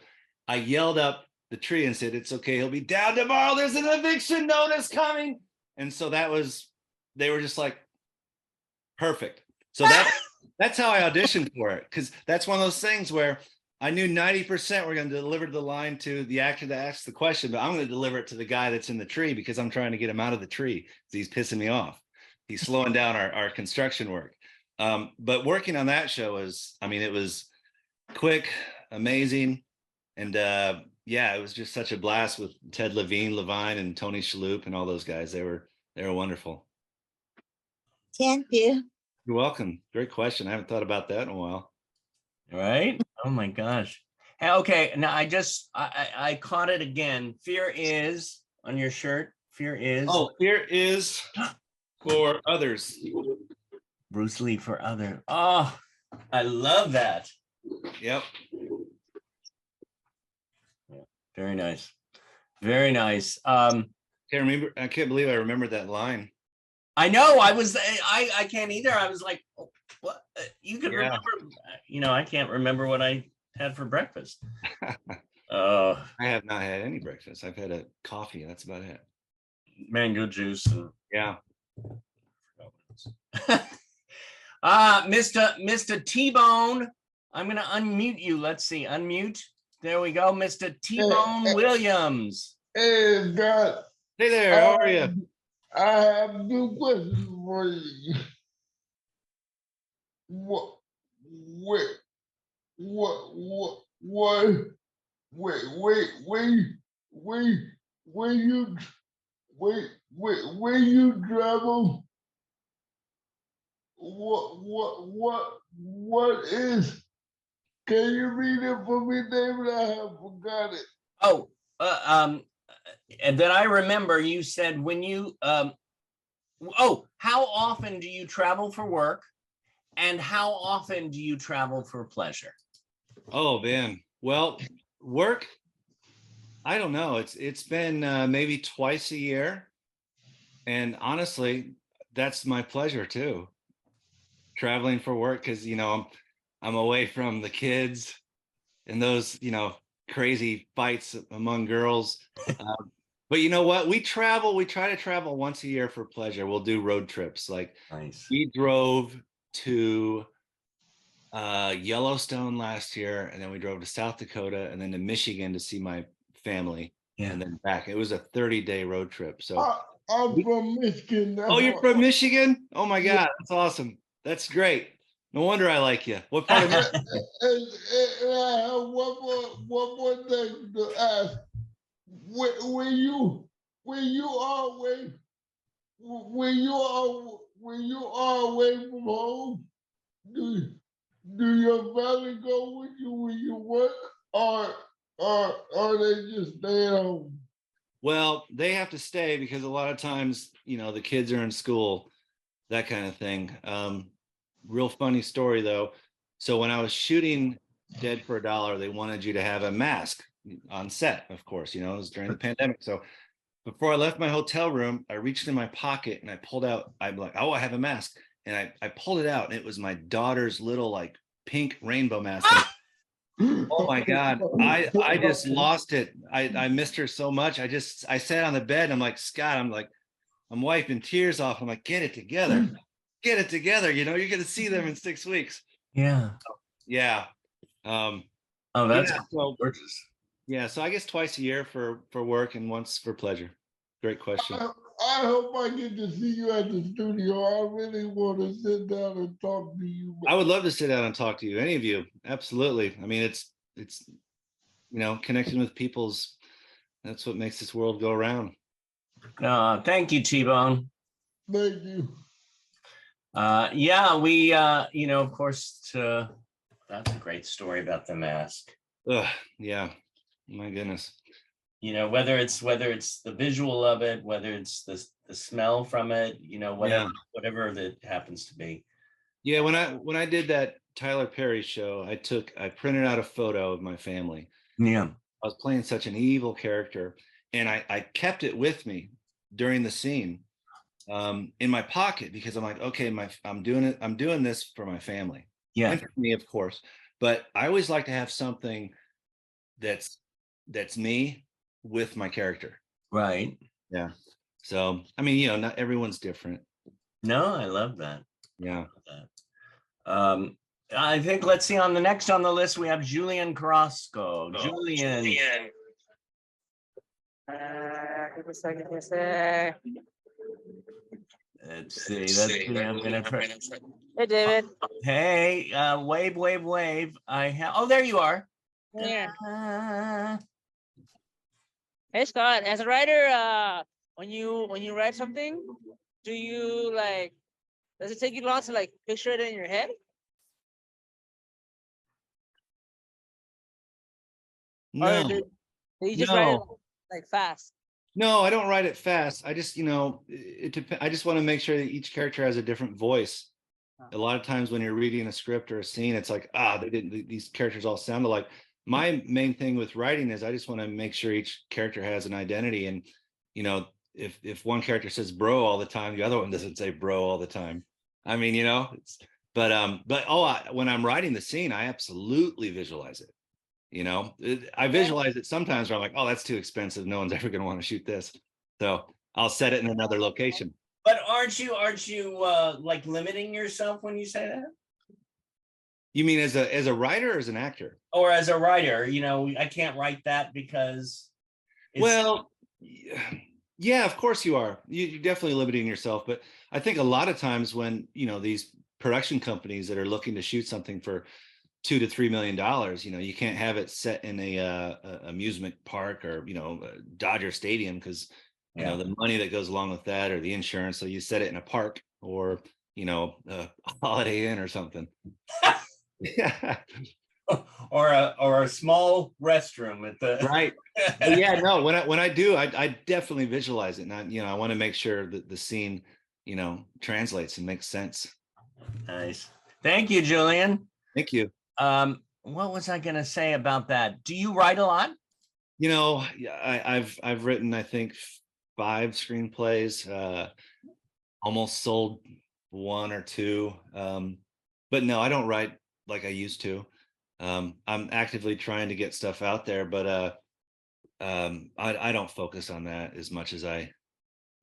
I yelled up the tree and said, "It's okay. He'll be down tomorrow. There's an eviction notice coming." And so they were just like, perfect. So that's how I auditioned for it, because that's one of those things where I knew 90% were going to deliver the line to the actor that asked the question, but I'm going to deliver it to the guy that's in the tree because I'm trying to get him out of the tree. He's pissing me off. He's slowing down our construction work. But working on that show it was quick, amazing. And yeah, it was just such a blast with Ted Levine, and Tony Shalhoub and all those guys. They were wonderful. Thank you. You're welcome. Great question. I haven't thought about that in a while. Right? Oh my gosh. Hey, okay, now I caught it again. Fear is on your shirt. Fear is. Oh, fear is for others. Bruce Lee for other. Oh, I love that. Yep. Very nice. Very nice. I can't believe I remembered that line. I know. I can't either. I was like, oh, what? You could remember. I can't remember what I had for breakfast. I have not had any breakfast. I've had a coffee. That's about it. Mango juice. And Yeah. Mr. T-Bone, I'm gonna unmute you. Let's see, unmute. There we go, Mr. T-Bone Williams. Hey, God. Hey there, how are you? I have two questions for you. What, wait, when you travel, what is, can you read it for me, David? I have forgot it. Oh, and then I remember you said when you, how often do you travel for work? And how often do you travel for pleasure? Oh, man. Well, Work, I don't know. It's been maybe twice a year, and honestly, that's my pleasure too. Traveling for work because I'm away from the kids and those crazy fights among girls. But you know what? We travel. We try to travel once a year for pleasure. We'll do road trips. Like Nice. we drove to Yellowstone last year, and then we drove to South Dakota and then to Michigan to see my family, Yeah. and then back. It was a 30-day road trip. So, I'm from Michigan. oh, you're from Michigan? Oh my God, that's awesome. That's great. No wonder I like you. What part of Michigan? And I have one more thing to ask. When you always when you are away from home, do do your family go with you when you work, or they just stay at home? Well, they have to stay because a lot of times, the kids are in school, that kind of thing. Real funny story though. So when I was shooting Dead for a Dollar, they wanted you to have a mask on set, of course, it was during the pandemic. So before I left my hotel room, I reached in my pocket and I pulled out, I'm like, oh, I have a mask. And I pulled it out and it was my daughter's little like pink rainbow mask. Oh my God. I just lost it. I missed her so much. I sat on the bed and I'm like, Scott, I'm wiping tears off. I'm like, get it together. Get it together. You're gonna see them in 6 weeks. Yeah. Yeah. Oh, that's so gorgeous. yeah, so I guess twice a year for work and once for pleasure. Great question. I hope I get to see you at the studio. I really want to sit down and talk to you. I would love to sit down and talk to you, any of you. Absolutely. I mean, it's connecting with that's what makes this world go around. Thank you, T-Bone. Thank you. Yeah, we of course, that's a great story about the mask. Ugh, yeah. My goodness. Whether it's the visual of it, whether it's the smell from it, whatever that happens to be. Yeah, when I did that Tyler Perry show, I printed out a photo of my family. Yeah. I was playing such an evil character, and I kept it with me during the scene, in my pocket, because I'm like, okay, I'm doing this for my family. Yeah. And for me, of course. But I always like to have something that's me with my character. Right. Yeah. So, I mean, not everyone's different. No, I love that. Yeah. I think, let's see, on the next on the list, we have Julian Carrasco. Julian. Give me a second. Let's see. Let's see. I'm gonna try. Hey, David. Hey, wave. Oh, there you are. Yeah. Hey, Scott. As a writer, when you write something, do you does it take you long to picture it in your head? No. Or do you just write it fast? No, I don't write it fast. I just, it depends. I just want to make sure that each character has a different voice. A lot of times when you're reading a script or a scene, it's like, these characters all sound alike. My main thing with writing is I just want to make sure each character has an identity. And, if one character says bro all the time, the other one doesn't say bro all the time. I mean, when I'm writing the scene, I absolutely visualize it. I visualize it sometimes where I'm like, oh, that's too expensive. No one's ever going to want to shoot this. So I'll set it in another location. But aren't you limiting yourself when you say that? You mean as a writer or as an actor? Or as a writer, I can't write that because. Well, yeah, of course you are. You're definitely limiting yourself. But I think a lot of times when, these production companies that are looking to shoot something for $2 to $3 million, you can't have it set in a amusement park or, Dodger Stadium because, the money that goes along with that or the insurance. So you set it in a park or, a Holiday Inn or something. Yeah. Or a small restroom at the right. Yeah, no, when I do, I definitely visualize it. And I want to make sure that the scene, translates and makes sense. Nice. Thank you, Julian. Thank you. what was I gonna say about that? Do you write a lot? You know, yeah, I've written, I think, 5 screenplays, almost sold 1 or 2. But no, I don't write like I used to. I'm actively trying to get stuff out there, but I don't focus on that as much as I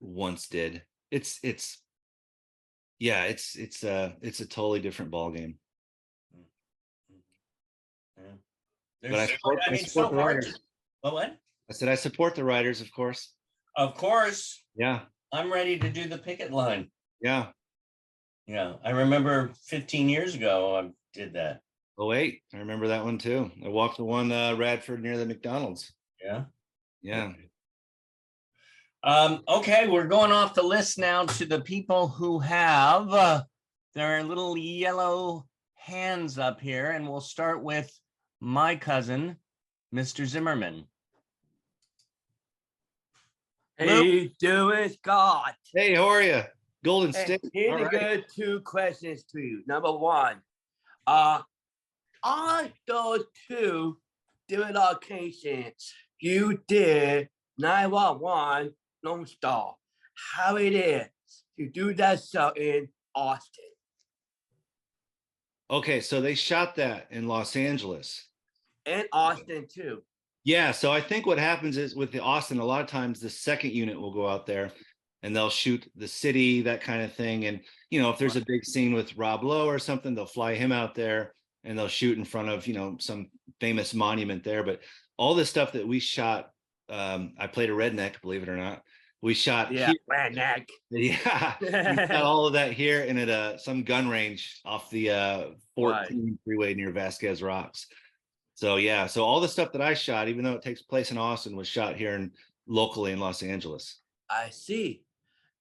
once did. It's yeah, it's a totally different ball game. Yeah. But I support, I I mean, it's support so the hard writers. to. Oh, what? I said I support the writers, of course. Of course, Yeah, I'm ready to do the picket line. yeah. Yeah, I remember 15 years ago I did that. Oh wait, I remember that one too. I walked the one Radford near the McDonald's. Yeah. Yeah. Okay, we're going off the list now to the people who have their little yellow hands up here, and we'll start with my cousin, Mr. Zimmerman. Hey, doing, Scott? Hey, how are you? Golden Hey, State. here All to right. go 2 questions to you. Number 1, on those 2 different locations, you did 911 Lone Star. How it is to do that show in Austin? Okay, so they shot that in Los Angeles. And Austin too. Yeah, so I think what happens is with the Austin, a lot of times the second unit will go out there and they'll shoot the city, that kind of thing. And you know, if there's a big scene with Rob Lowe or something, they'll fly him out there and they'll shoot in front of, you know, some famous monument there. But all the stuff that we shot, I played a redneck, believe it or not. We shot Yeah, here. redneck. Yeah, we got all of that here and at some gun range off the 14 freeway near Vasquez Rocks. So yeah, so all the stuff that I shot, even though it takes place in Austin, was shot here in locally in Los Angeles. I see.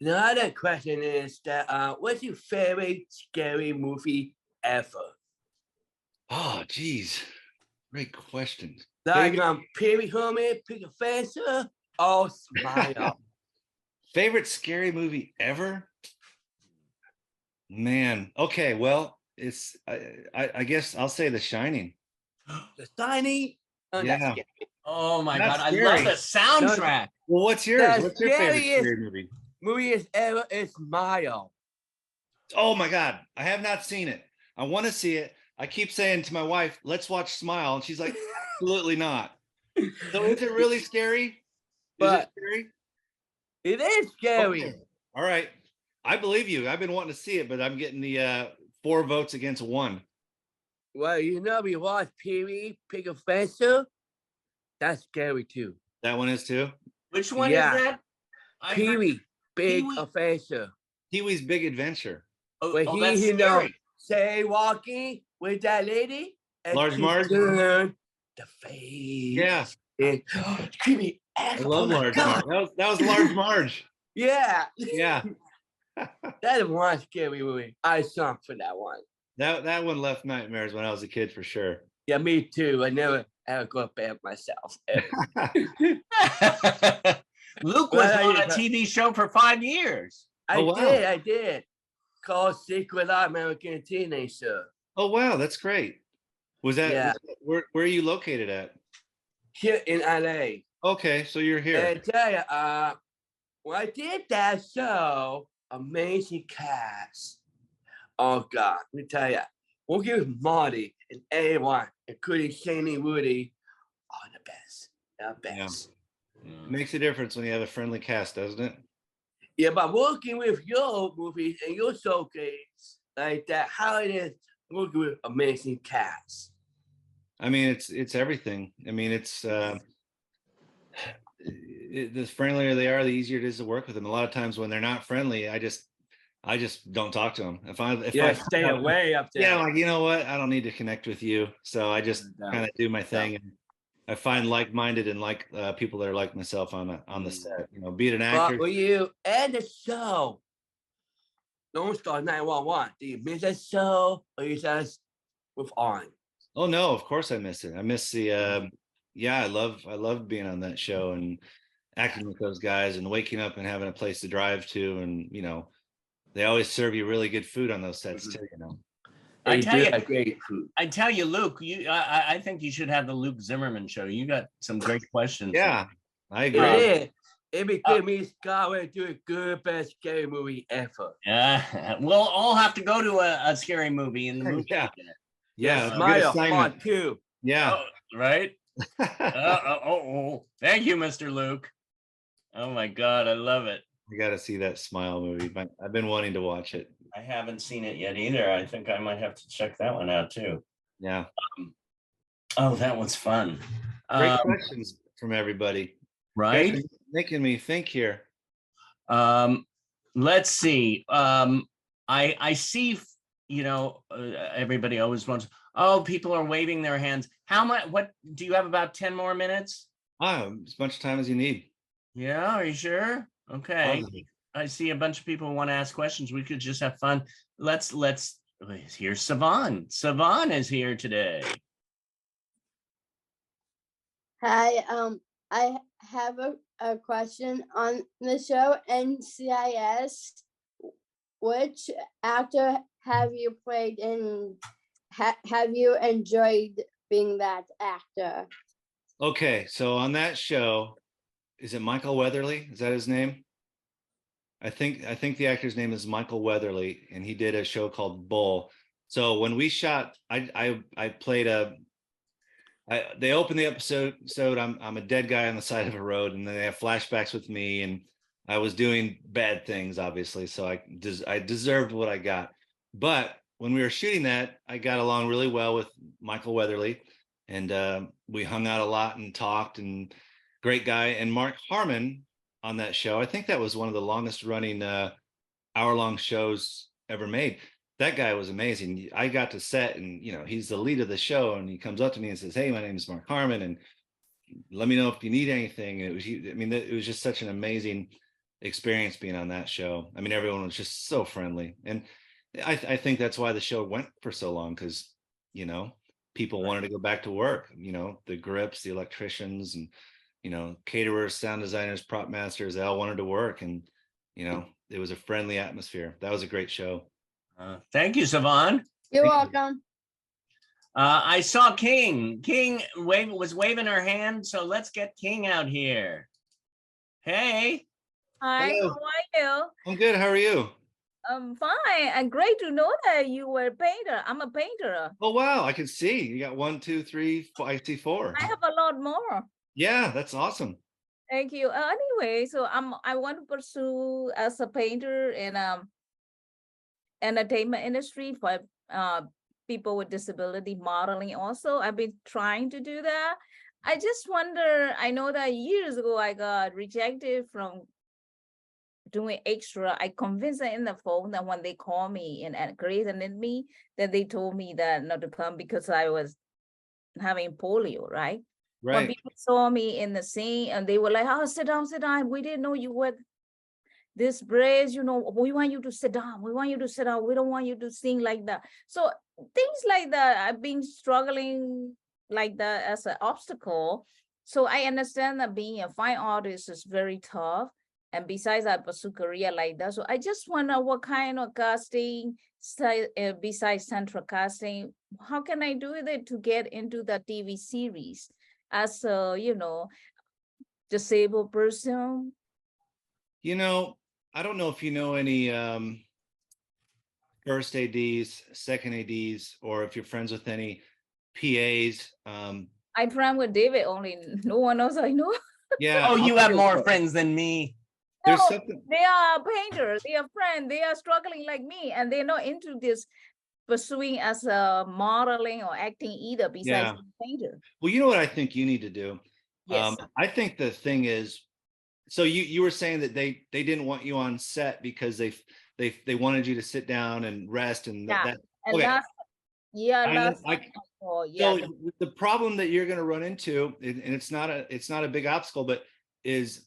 The other question is that what's your favorite scary movie ever? Oh, geez, great question. Like Pee-wee Herman, Pick a Fencer, or Smile. Favorite scary movie ever? Man, okay, well, it's I guess I'll say The Shining. The Tiny. Oh, Yeah. that's scary. Oh my That's God, I scary. love the soundtrack. Well, what's yours? The What's your favorite scariest- scary movie? Movie is ever is Smile. Oh my God, I have not seen it. I want to see it. I keep saying to my wife, let's watch Smile. And she's like, absolutely not. So is it really scary? Is But- it scary? It is scary. Okay. All right. I believe you. I've been wanting to see it, but I'm getting the 4 votes against 1. Well, you know, we watch Pee-wee, Pick a Fencer. That's scary too. That one is too. Which one Yeah. is that? I heard- Pee-wee, Big Pee-wee? Offenser. Pee-wee's Big Adventure. Oh, But oh, that's you know, scary. say walking with that lady. And Large she Marge? turned the face. Yeah. And creepy. I love Large Marge. That was Large Marge. Yeah. Yeah. That is one scary movie. I sunk for that one. That one left nightmares when I was a kid for sure. Yeah, me too. I never ever go to bed myself. Luke was Well, on you- a TV show for 5 years. I Oh, wow. did. Called Secret Life American Teenager. Oh wow, that's great. Was that, Yeah. where are you located at? Here in LA. Okay, so you're here. And tell you, when I did that show, amazing cast. Oh God, let me tell you, working with Marty and everyone, including Shane Woody, are the best. The best. Makes a difference when you have a friendly cast, doesn't it? Yeah, but working with your movies and your showcase like that, how it is working with amazing cast. I mean, it's everything. I mean, it's the friendlier they are, the easier it is to work with them. A lot of times when they're not friendly, I just don't talk to them. If I Stay away up there. yeah, like, you know what, I don't need to connect with you, so I just kind of do my thing, and I find like-minded and like people that are like myself on the set. You know, be it an actor. But will you end the show? Don't start 911. Do you miss that show or you just move on? Oh no, of course I miss it. I miss the yeah, I love being on that show and acting with those guys and waking up and having a place to drive to, and you know, they always serve you really good food on those sets too, you know. I They tell do you, a great food. I tell you, Luke, I think you should have the Luke Zimmerman show. You got some great questions. Yeah, I It agree. is. It'd be good. Me and Scott would do a good best scary movie ever. Yeah, we'll all have to go to a scary movie in the movie. Yeah. theater. Yeah, Yeah, it's a good Smile assignment. fun too. Yeah. Oh, right. Thank you, Mr. Luke. Oh my God, I love it. I got to see that Smile movie. But I've been wanting to watch it. I haven't seen it yet either. I think I might have to check that one out too. Yeah. Oh, that was fun. Great questions from everybody. You Right? guys are making me think here. Let's see. I see, everybody always wants, oh, people are waving their hands. How much, what, do you have about 10 more minutes? As much time as you need. Yeah, are you sure? Okay. Positive. I see a bunch of people want to ask questions. We could just have fun. Here's Savan. Savan is here today. Hi, I have a question on the show NCIS. Which actor have you played and have you enjoyed being that actor? Okay, so on that show, is it Michael Weatherly? Is that his name? I think the actor's name is Michael Weatherly, and he did a show called Bull. So when we shot, I played they opened the episode. I'm a dead guy on the side of a road, and then they have flashbacks with me, and I was doing bad things, obviously. So I deserved what I got. But when we were shooting that, I got along really well with Michael Weatherly, and we hung out a lot and talked. And great guy. And Mark Harmon on that show, I think that was one of the longest running hour-long shows ever made. That guy was amazing. I got to set, and he's the lead of the show, and he comes up to me and says, "Hey, my name is Mark Harmon, and let me know if you need anything." And it was just such an amazing experience being on that show. I mean, everyone was just so friendly, and I think that's why the show went for so long, because people wanted to go back to work. The grips, the electricians, and caterers, sound designers, prop masters, they all wanted to work, and it was a friendly atmosphere. That was a great show. Thank you, Savan. You're Thank welcome. I saw King. King was waving her hand, so let's get King out here. Hey. Hi, Hello. how are you? I'm good. How are you? I'm fine. And great to know that you were a painter. I'm a painter. Oh, wow. I can see you got 1, 2, 3, 4. I see 4. I have a lot more. Yeah, that's awesome. Thank you. Anyway, so I want to pursue as a painter in entertainment industry for people with disability modeling. Also, I've been trying to do that. I just wonder, I know that years ago I got rejected from doing extra. I convinced them in the phone that when they call me and Grace and then me, that they told me that not to come because I was having polio, right? When Right. people saw me in the scene and they were like, "Oh, sit down, sit down. We didn't know you were this brave, we want you to sit down. We want you to sit down. We don't want you to sing like that." So things like that, I've been struggling like that as an obstacle. So I understand that being a fine artist is very tough. And besides, I pursue career like that. So I just wonder what kind of casting, besides central casting, how can I do it to get into the TV series as a, disabled person? I don't know if you know any first ADs, second ADs, or if you're friends with any PAs. I'm friend with David only. No one else I know. Yeah. Oh, you I'll have tell more what. friends than me. There's No, something. they are painters, they are friends, they are struggling like me, and they're not into this pursuing as a modeling or acting either, besides Yeah. being painter. Well, you know what I think you need to do? Yes. I think the thing is, so you were saying that they didn't want you on set because they wanted you to sit down and rest and Yeah. that. And Okay. last So the problem that you're going to run into, and it's not a big obstacle, but is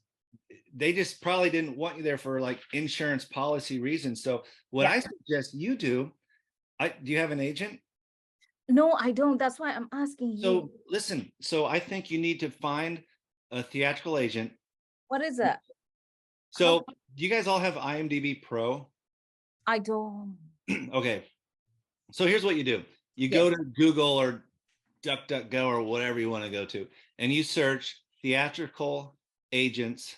they just probably didn't want you there for like insurance policy reasons. So what I suggest you do, do you have an agent? No, I don't. That's why I'm asking you. So listen, so I think you need to find a theatrical agent. What is that? So do you guys all have IMDb Pro? I don't. Okay. So here's what you do. You Yes. go to Google or DuckDuckGo or whatever you want to go to, and you search theatrical agents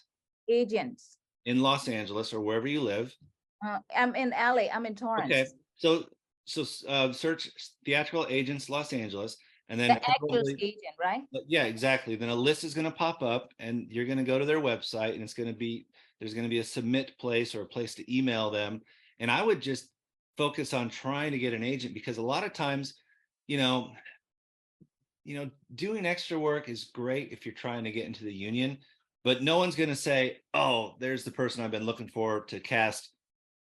Agents. in Los Angeles or wherever you live. I'm in LA. I'm in Torrance. Okay. So search theatrical agents Los Angeles, and then The actor's probably, agent, right? yeah, exactly. Then a list is going to pop up, and you're going to go to their website, and it's going to be there's going to be a submit place or a place to email them. And I would just focus on trying to get an agent, because a lot of times, you know, doing extra work is great if you're trying to get into the union, but no one's going to say, "Oh, there's the person I've been looking for to cast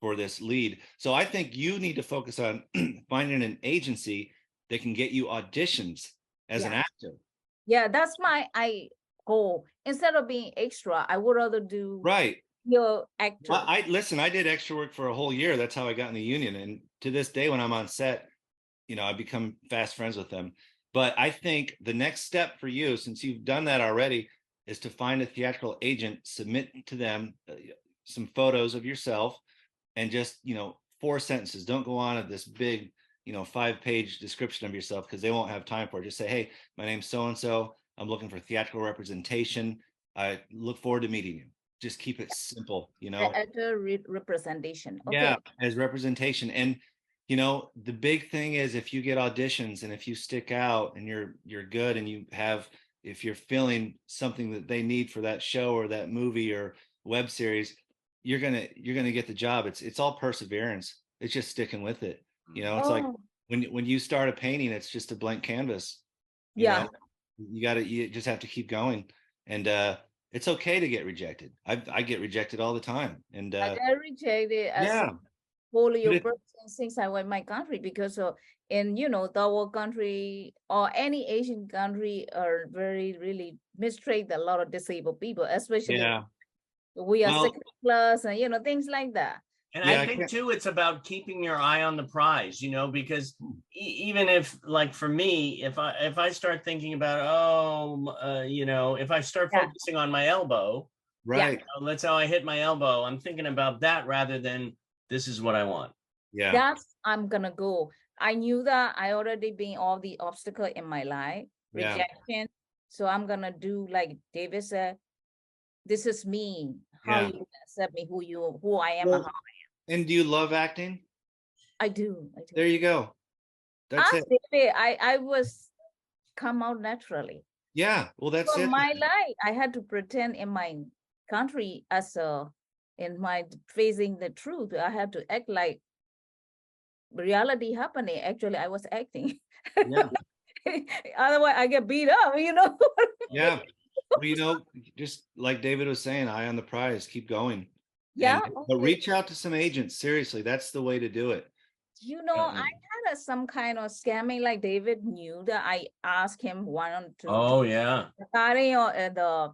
for this lead." So I think you need to focus on finding an agency that can get you auditions as an Yeah. actor. Yeah, that's my goal. Instead of being extra, I would rather do Right. your actor. Well, I did extra work for a whole year. That's how I got in the union. And to this day, when I'm on set, I become fast friends with them. But I think the next step for you, since you've done that already, is to find a theatrical agent, submit to them some photos of yourself, and just 4 sentences. Don't go on at this big 5-page description of yourself, because they won't have time for it. Just say, "Hey, my name's so and so, I'm looking for theatrical representation, I look forward to meeting you." Just keep it simple. Actor representation. Okay. Yeah, as representation. And the big thing is, if you get auditions and if you stick out and you're good, and if you're feeling something that they need for that show or that movie or web series, you're gonna get the job. It's all perseverance. It's just sticking with it. It's like Oh, when you start a painting, it's just a blank canvas. You yeah. know, you just have to keep going. And it's okay to get rejected. I get rejected all the time. And I got rejected as yeah, a polio but person since I went my country, because in third world country or any Asian country are very really mistreat a lot of disabled people, especially yeah. we are Well, 60 plus and things like that. And Yeah, I I think can't- too, it's about keeping your eye on the prize, because even if, like for me, if I start thinking about, if I start Yeah. focusing on my elbow, right. let's how I hit my elbow, I'm thinking about that rather than this is what I want. Yeah. That's I'm gonna go. I knew that I already been all the obstacle in my life, Yeah. rejection. So I'm gonna do like David said, this is me. How Yeah. you accept me, who I am, Well, and how and do you love acting? I do. I do. There you go. That's Ask it. David, I was come out naturally. Yeah. Well, that's For it. my life, I had to pretend in my country in my facing the truth. I had to act like reality happening. Actually, I was acting. Yeah. Otherwise, I get beat up. Yeah. Well, just like David was saying, eye on the prize, keep going. Yeah. But Okay. reach out to some agents. Seriously, that's the way to do it. I had some kind of scamming. Like David knew that I asked him one to Oh yeah. regarding the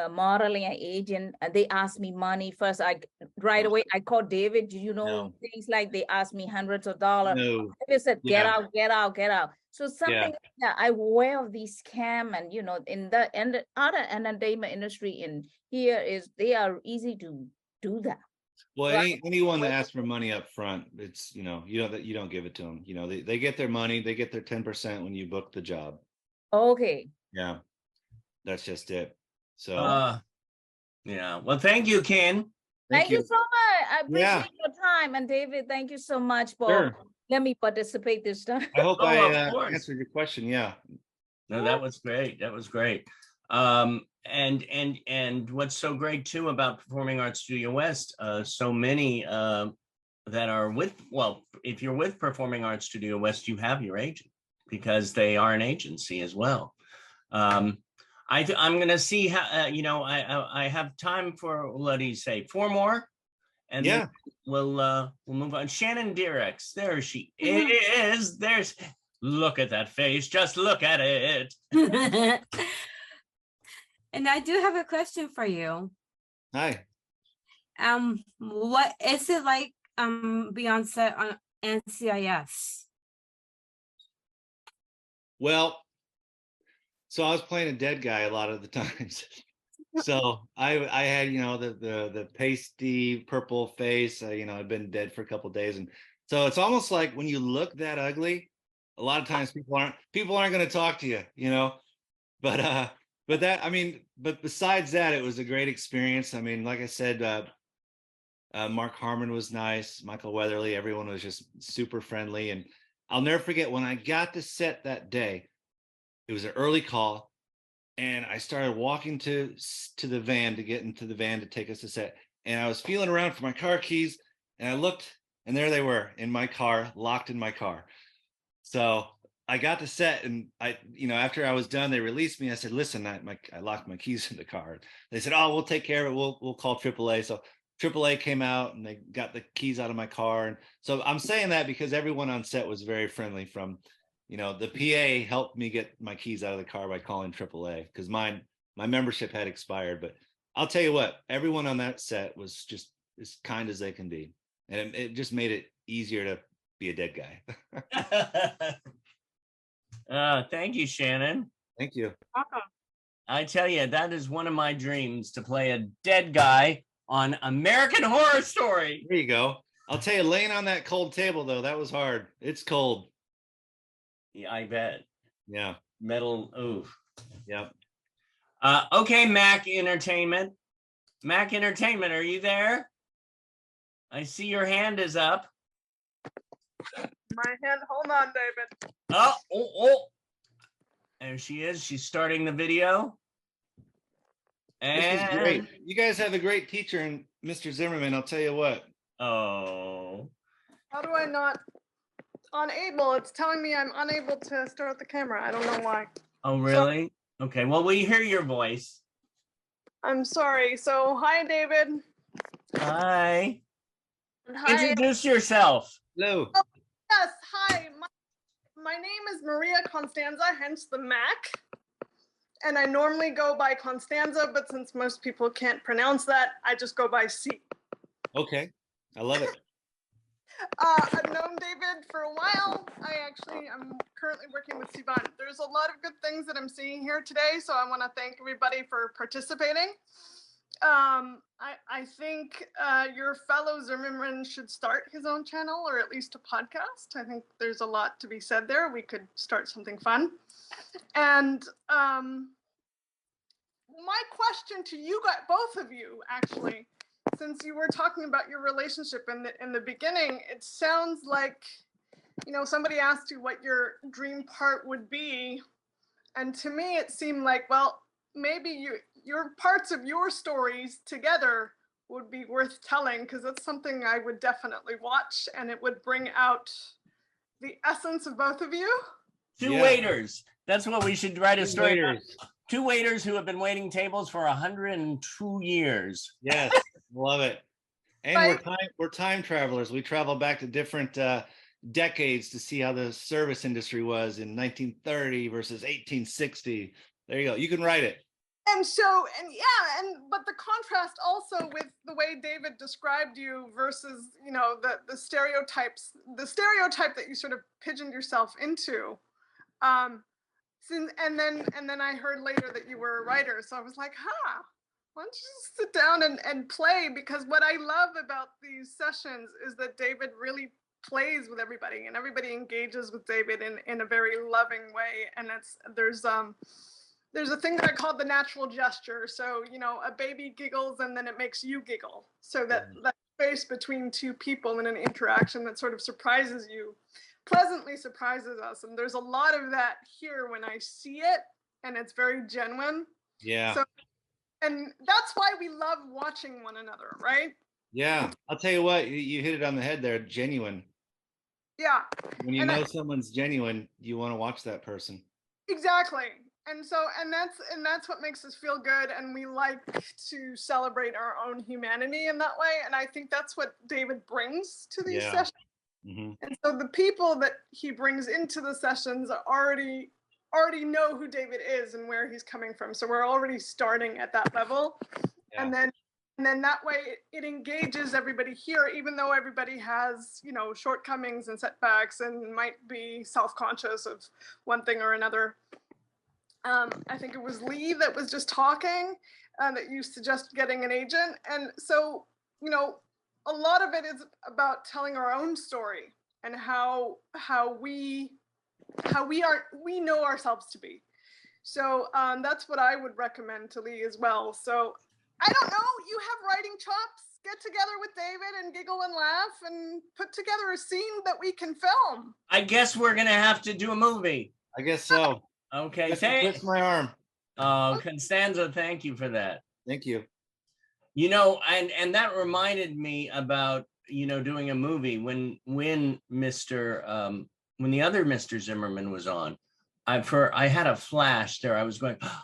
modeling agent, and they asked me money first. Right away I called David. No. Things like they asked me hundreds of dollars. No. David said, "Get Yeah. out, get out, get out." So something that I aware of these scam, and in the other entertainment industry in here is they are easy to do that. Well, Right. anyone that asks for money up front, it's you don't give it to them. They get their money, they get their 10% when you book the job. Okay. Yeah, that's just it. So yeah. Well, thank you, Ken. Thank you so much. I appreciate Yeah. your time. And David, thank you so much for Sure. let me participate this time. I hope Oh, I of course. answered your question. Yeah. No, that was great. That was great. And what's so great too about Performing Arts Studio West, so many that are if you're with Performing Arts Studio West, you have your agent because they are an agency as well. I'm going to see how I have time for, what do you say, 4 more, and then we'll move on. Shannon Direx, there she is. Look at that face. Just look at it. And I do have a question for you. Hi. What is it like being on set on NCIS? Well, so I was playing a dead guy a lot of the times. So I had the pasty purple face. I'd been dead for a couple of days, and So it's almost like when you look that ugly, a lot of times people aren't going to talk to you, you know. But that, I mean, but besides that, it was a great experience. I mean, like I said, Mark Harmon was nice, Michael Weatherly, everyone was just super friendly. And I'll never forget when I got to set that day, it was an early call, and I started walking to the van to get into the van to take us to set. And I was feeling around for my car keys, and I looked, and there they were in my car, locked in my car. So I got to set, and after I was done, they released me. I said, "Listen, I locked my keys in the car." They said, "Oh, we'll take care of it. We'll call AAA." So AAA came out, and they got the keys out of my car. And so I'm saying that because everyone on set was very friendly. From, the PA helped me get my keys out of the car by calling AAA because my membership had expired. But I'll tell you what, everyone on that set was just as kind as they can be, and it just made it easier to be a dead guy. Thank you, Shannon. Thank you. I tell you, that is one of my dreams, to play a dead guy on American Horror Story. There you go. I'll tell you, laying on that cold table, though, that was hard. It's cold. Yeah, I bet. Yeah. Metal. Ooh. Yep. Okay, Mac Entertainment. Mac Entertainment, are you there? I see your hand is up. My hand, hold on, David. Oh. There she is. She's starting the video. And this is great. You guys have a great teacher in Mr. Zimmerman, I'll tell you what. Oh. How do I not? Unable. It's telling me I'm unable to start the camera. I don't know why. Oh, really? So, okay. Well, we hear your voice. I'm sorry. So, hi, David. Hi. Hi. Introduce yourself. Hello. Oh, yes. Hi. My name is Maria Constanza, hence the Mac. And I normally go by Constanza, but since most people can't pronounce that, I just go by C. Okay. I love it. I've known David for a while. I'm currently working with Sivan. There's a lot of good things that I'm seeing here today, so I want to thank everybody for participating. I think your fellow Zimmerman should start his own channel, or at least a podcast. I think there's a lot to be said there. We could start something fun. And my question to you guys, both of you, actually, since you were talking about your relationship in the beginning, it sounds like, somebody asked you what your dream part would be. And to me, it seemed like, well, maybe your parts of your stories together would be worth telling, because that's something I would definitely watch, and it would bring out the essence of both of you. Two waiters. That's what we should write a story about. Two waiters who have been waiting tables for 102 years. Yes, love it. And Right. we're time travelers. We travel back to different decades to see how the service industry was in 1930 versus 1860. There you go. You can write it. But the contrast also with the way David described you versus, the stereotypes, the stereotype that you sort of pigeoned yourself into. And then I heard later that you were a writer, so I was like, why don't you just sit down and play? Because what I love about these sessions is that David really plays with everybody, and everybody engages with David in a very loving way. And there's a thing that I call the natural gesture. So, a baby giggles and then it makes you giggle. So that space between two people in an interaction that sort of surprises you, pleasantly surprises us. And there's a lot of that here when I see it, and it's very genuine. Yeah. So, and that's why we love watching one another, right? Yeah. I'll tell you what, you hit it on the head there. Genuine. Yeah. When you know someone's genuine, you want to watch that person. Exactly. And that's what makes us feel good, and we like to celebrate our own humanity in that way. And I think that's what David brings to these sessions. Mm-hmm. And so the people that he brings into the sessions already know who David is and where he's coming from. So we're already starting at that level. Yeah. And then that way it engages everybody here, even though everybody has, shortcomings and setbacks and might be self-conscious of one thing or another. I think it was Lee that was just talking, that you suggest getting an agent. And so, a lot of it is about telling our own story and how we know ourselves to be. So that's what I would recommend to Lee as well. So I don't know, you have writing chops, get together with David and giggle and laugh and put together a scene that we can film. I guess we're gonna have to do a movie. I guess so. Okay, Twist my arm. Constanza, thank you for that. Thank you. You know, and that reminded me about, you know, doing a movie when the other Mr. Zimmerman was on. I had a flash there. I was going, oh,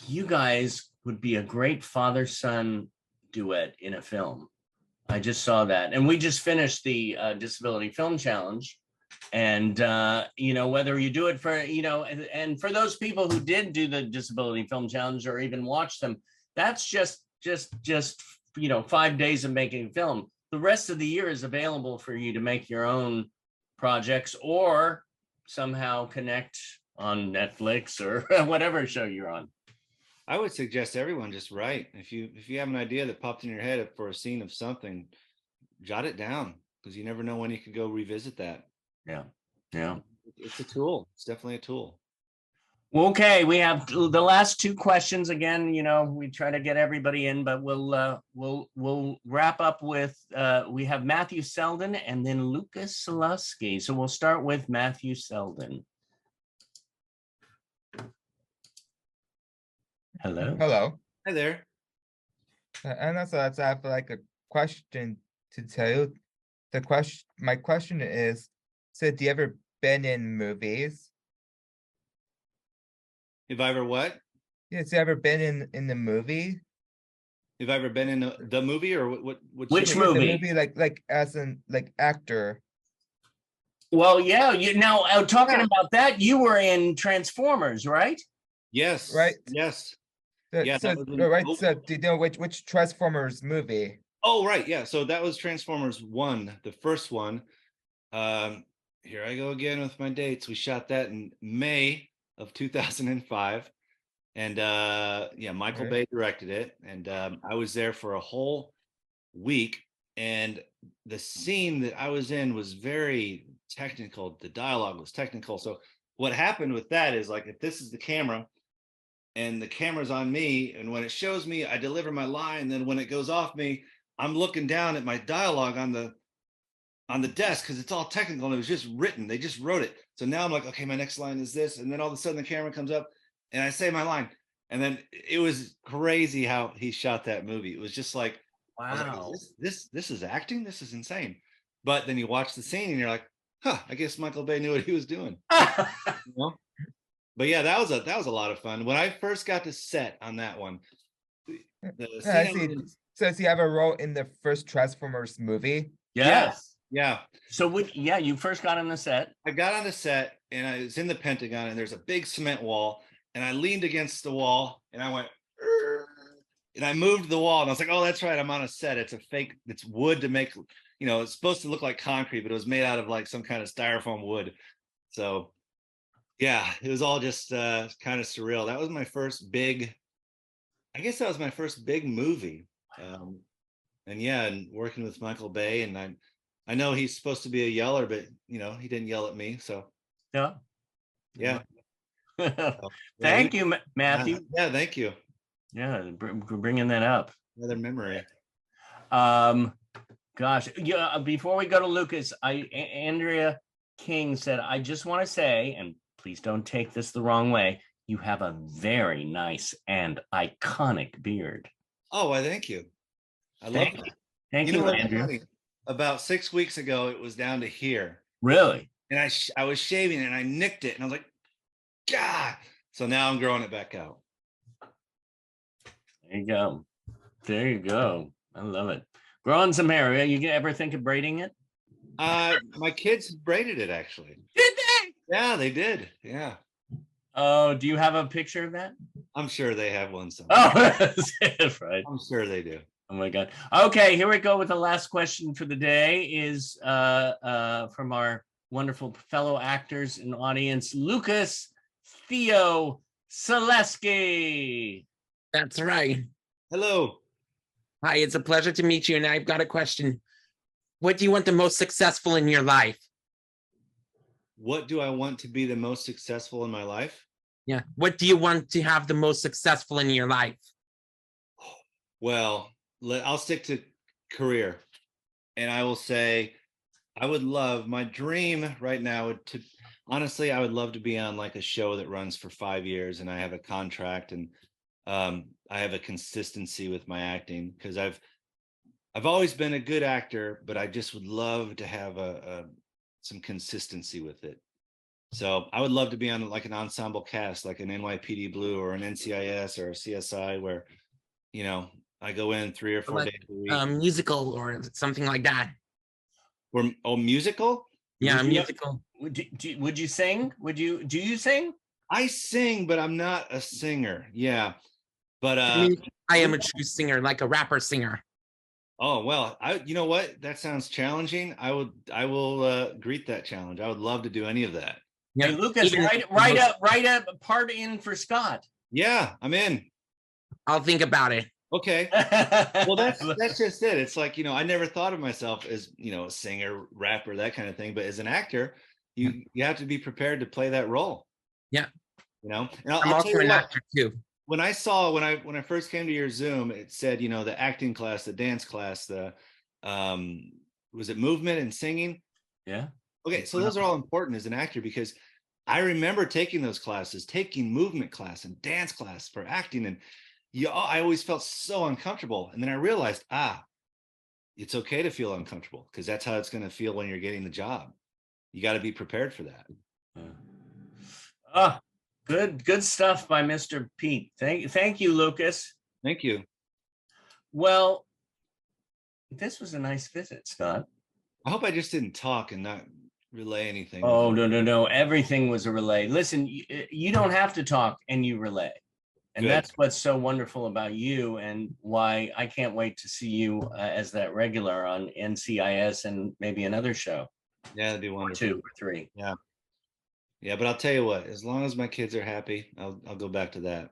you guys would be a great father-son duet in a film. I just saw that. And we just finished the Disability Film Challenge. And, you know, whether you do it for, you know, and for those people who did do the Disability Film Challenge or even watch them, that's just, you know, 5 days of making film. The rest of the year is available for you to make your own projects or somehow connect on Netflix or whatever show you're on. I would suggest everyone just write. If you have an idea that popped in your head for a scene of something, jot it down, because you never know when you could go revisit that. Yeah. It's a tool. It's definitely a tool. Okay, we have the last two questions. Again, you know, we try to get everybody in, but we'll wrap up with we have Matthew Selden and then Lucas Salusky. So we'll start with Matthew Selden. Hello. Hello. Hi there. And also, I have like a question to tell you. My question is, so have you ever been in movies? Have I ever what? Yes, you ever been in the movie? Have I ever been in the movie or Which The movie? movie, like as an actor. Well, yeah. Now, talking about that, you were in Transformers, right? Yes. Right. Yes. So, Yeah, so, that was in- right. So do you know which Transformers movie? Oh, right. Yeah. So that was Transformers 1, the first one. Here I go again with my dates. We shot that in May of 2005. And yeah, Michael Bay directed it. And I was there for a whole week. And the scene that I was in was very technical. The dialogue was technical. So what happened with that is, like, if this is the camera and the camera's on me, and when it shows me, I deliver my line. Then when it goes off me, I'm looking down at my dialogue on the desk, because it's all technical and it was just written. They just wrote it. So now I'm like, okay, my next line is this. And then all of a sudden the camera comes up and I say my line. And then it was crazy how he shot that movie. It was just like, wow, like, this is acting. This is insane. But then you watch the scene and you're like, huh, I guess Michael Bay knew what he was doing. You know? But yeah, that was a lot of fun. When I first got to set on that one, the scene I I was see. in- So does he have a role in the first Transformers movie? Yes. yeah. So yeah, you first got on the set. I got on the set and I was in the Pentagon, and there's a big cement wall, and I leaned against the wall and I went, "Urgh," and I moved the wall, and I was like, oh, that's right, I'm on a set. It's a fake, it's wood to make, you know, it's supposed to look like concrete, but it was made out of like some kind of styrofoam wood. So yeah, it was all just kind of surreal. That was my first big, I guess that was my first big movie. And yeah, and working with Michael Bay, and I know he's supposed to be a yeller, but you know, he didn't yell at me. So Yeah. Thank you, Matthew. Yeah, thank you. Yeah, bringing that up. Another memory. Gosh, yeah. Before we go to Lucas, Andrea King said, I just want to say, and please don't take this the wrong way, you have a very nice and iconic beard. Oh, well, thank you. I love that. Thank you, know what's Andrew. funny? About 6 weeks ago, it was down to here. Really? And I was shaving and I nicked it, and I was like, God. So now I'm growing it back out. There you go. There you go. I love it. Growing some hair. You ever think of braiding it? My kids braided it, actually. Did they? Yeah, they did. Yeah. Oh, do you have a picture of that? I'm sure they have one somewhere. Oh, that's it, right. I'm sure they do. Oh my God. Okay, here we go with the last question for the day is from our wonderful fellow actors in the audience, Lucas Theo Selesky. That's right. Hello. Hi, it's a pleasure to meet you. And I've got a question. What do you want the most successful in your life? What do I want to be the most successful in my life? Yeah. What do you want to have the most successful in your life? Well, I'll stick to career, and I will say I would love, my dream right now would to honestly, I would love to be on like a show that runs for 5 years and I have a contract, and I have a consistency with my acting, because I've always been a good actor, but I just would love to have some consistency with it. So I would love to be on like an ensemble cast, like an NYPD Blue or an NCIS or a CSI, where, you know, I go in 3 or 4 Like, days a week. musical or something like that. Or musical? Yeah, Would you- musical. Would you sing? Do you sing? I sing, but I'm not a singer. Yeah. But I am a true singer, like a rapper singer. oh well, you know what? That sounds challenging. I will greet that challenge. I would love to do any of that. Yeah. Hey, Lucas, write a part in for Scott. Yeah, I'm in. I'll think about it. Okay. Well, that's just it. It's like, you know, I never thought of myself as, you know, a singer, rapper, that kind of thing. But as an actor, you have to be prepared to play that role. Yeah. You know, and I'm also an actor too. When I first came to your Zoom, it said, you know, the acting class, the dance class, the was it movement and singing? Yeah. Okay, so those are all important as an actor, because I remember taking those classes, taking movement class and dance class for acting, and I always felt so uncomfortable. And then I realized, it's okay to feel uncomfortable, because that's how it's going to feel when you're getting the job. You got to be prepared for that. Good stuff by Mr. Peat. Thank you, Lucas. Thank you. Well, this was a nice visit, Scott. I hope I just didn't talk and not relay anything. Oh, no. Everything was a relay. Listen, you don't have to talk, and you relay. And Good. That's what's so wonderful about you, and why I can't wait to see you as that regular on NCIS and maybe another show. Yeah, that'd be wonderful. 2 or 3. Yeah. Yeah, but I'll tell you what, as long as my kids are happy, I'll go back to that.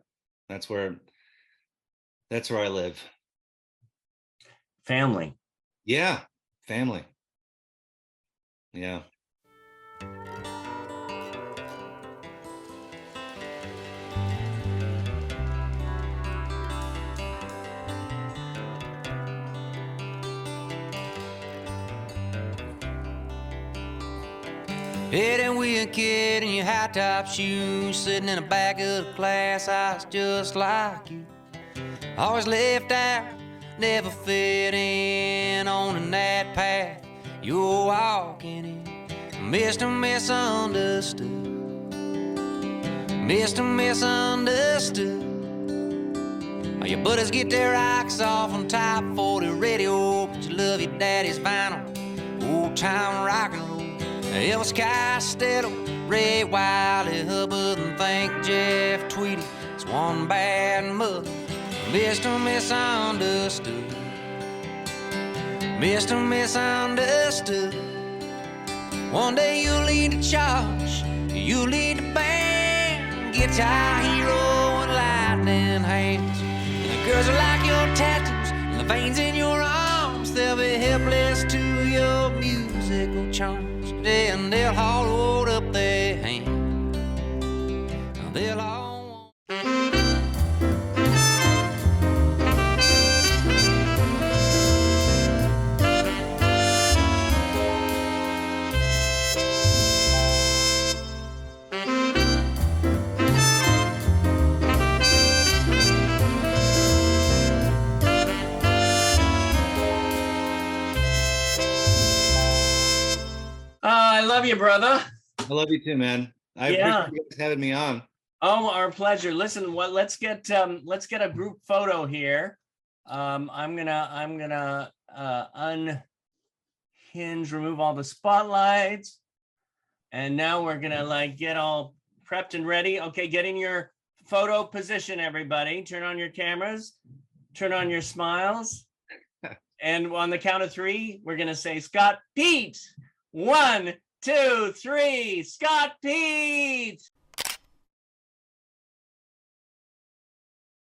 That's where I live. Family. Yeah, family. Yeah. Heading with a kid in your high top shoes, sitting in the back of the class, I was just like you. Always left out, never fit in on that path you're walking in. Mr. Misunderstood, Mr. Misunderstood. All your buddies get their rocks off on top 40 radio, but you love your daddy's vinyl, old time rock and roll. Elvis Costello, Ray Wiley, Hubbard, and think Jeff Tweedy is one bad mother. Mr. Misunderstood, Mr. Misunderstood. One day you'll lead the charge, you'll lead the band, guitar hero and lightning hands. And the girls are like your tattoos, and the veins in your arms, they'll be helpless to your musical charms. And they'll all hold up their hand. They'll all I love you, brother. I love you too, man. I appreciate you guys having me on. Oh, our pleasure. Listen, let's get a group photo here. I'm gonna unhinge, remove all the spotlights, and now we're gonna like get all prepped and ready. Okay, get in your photo position, everybody. Turn on your cameras, turn on your smiles, and on the count of 3, we're gonna say Scott Peat. 1, 2, 3, Scott Peat.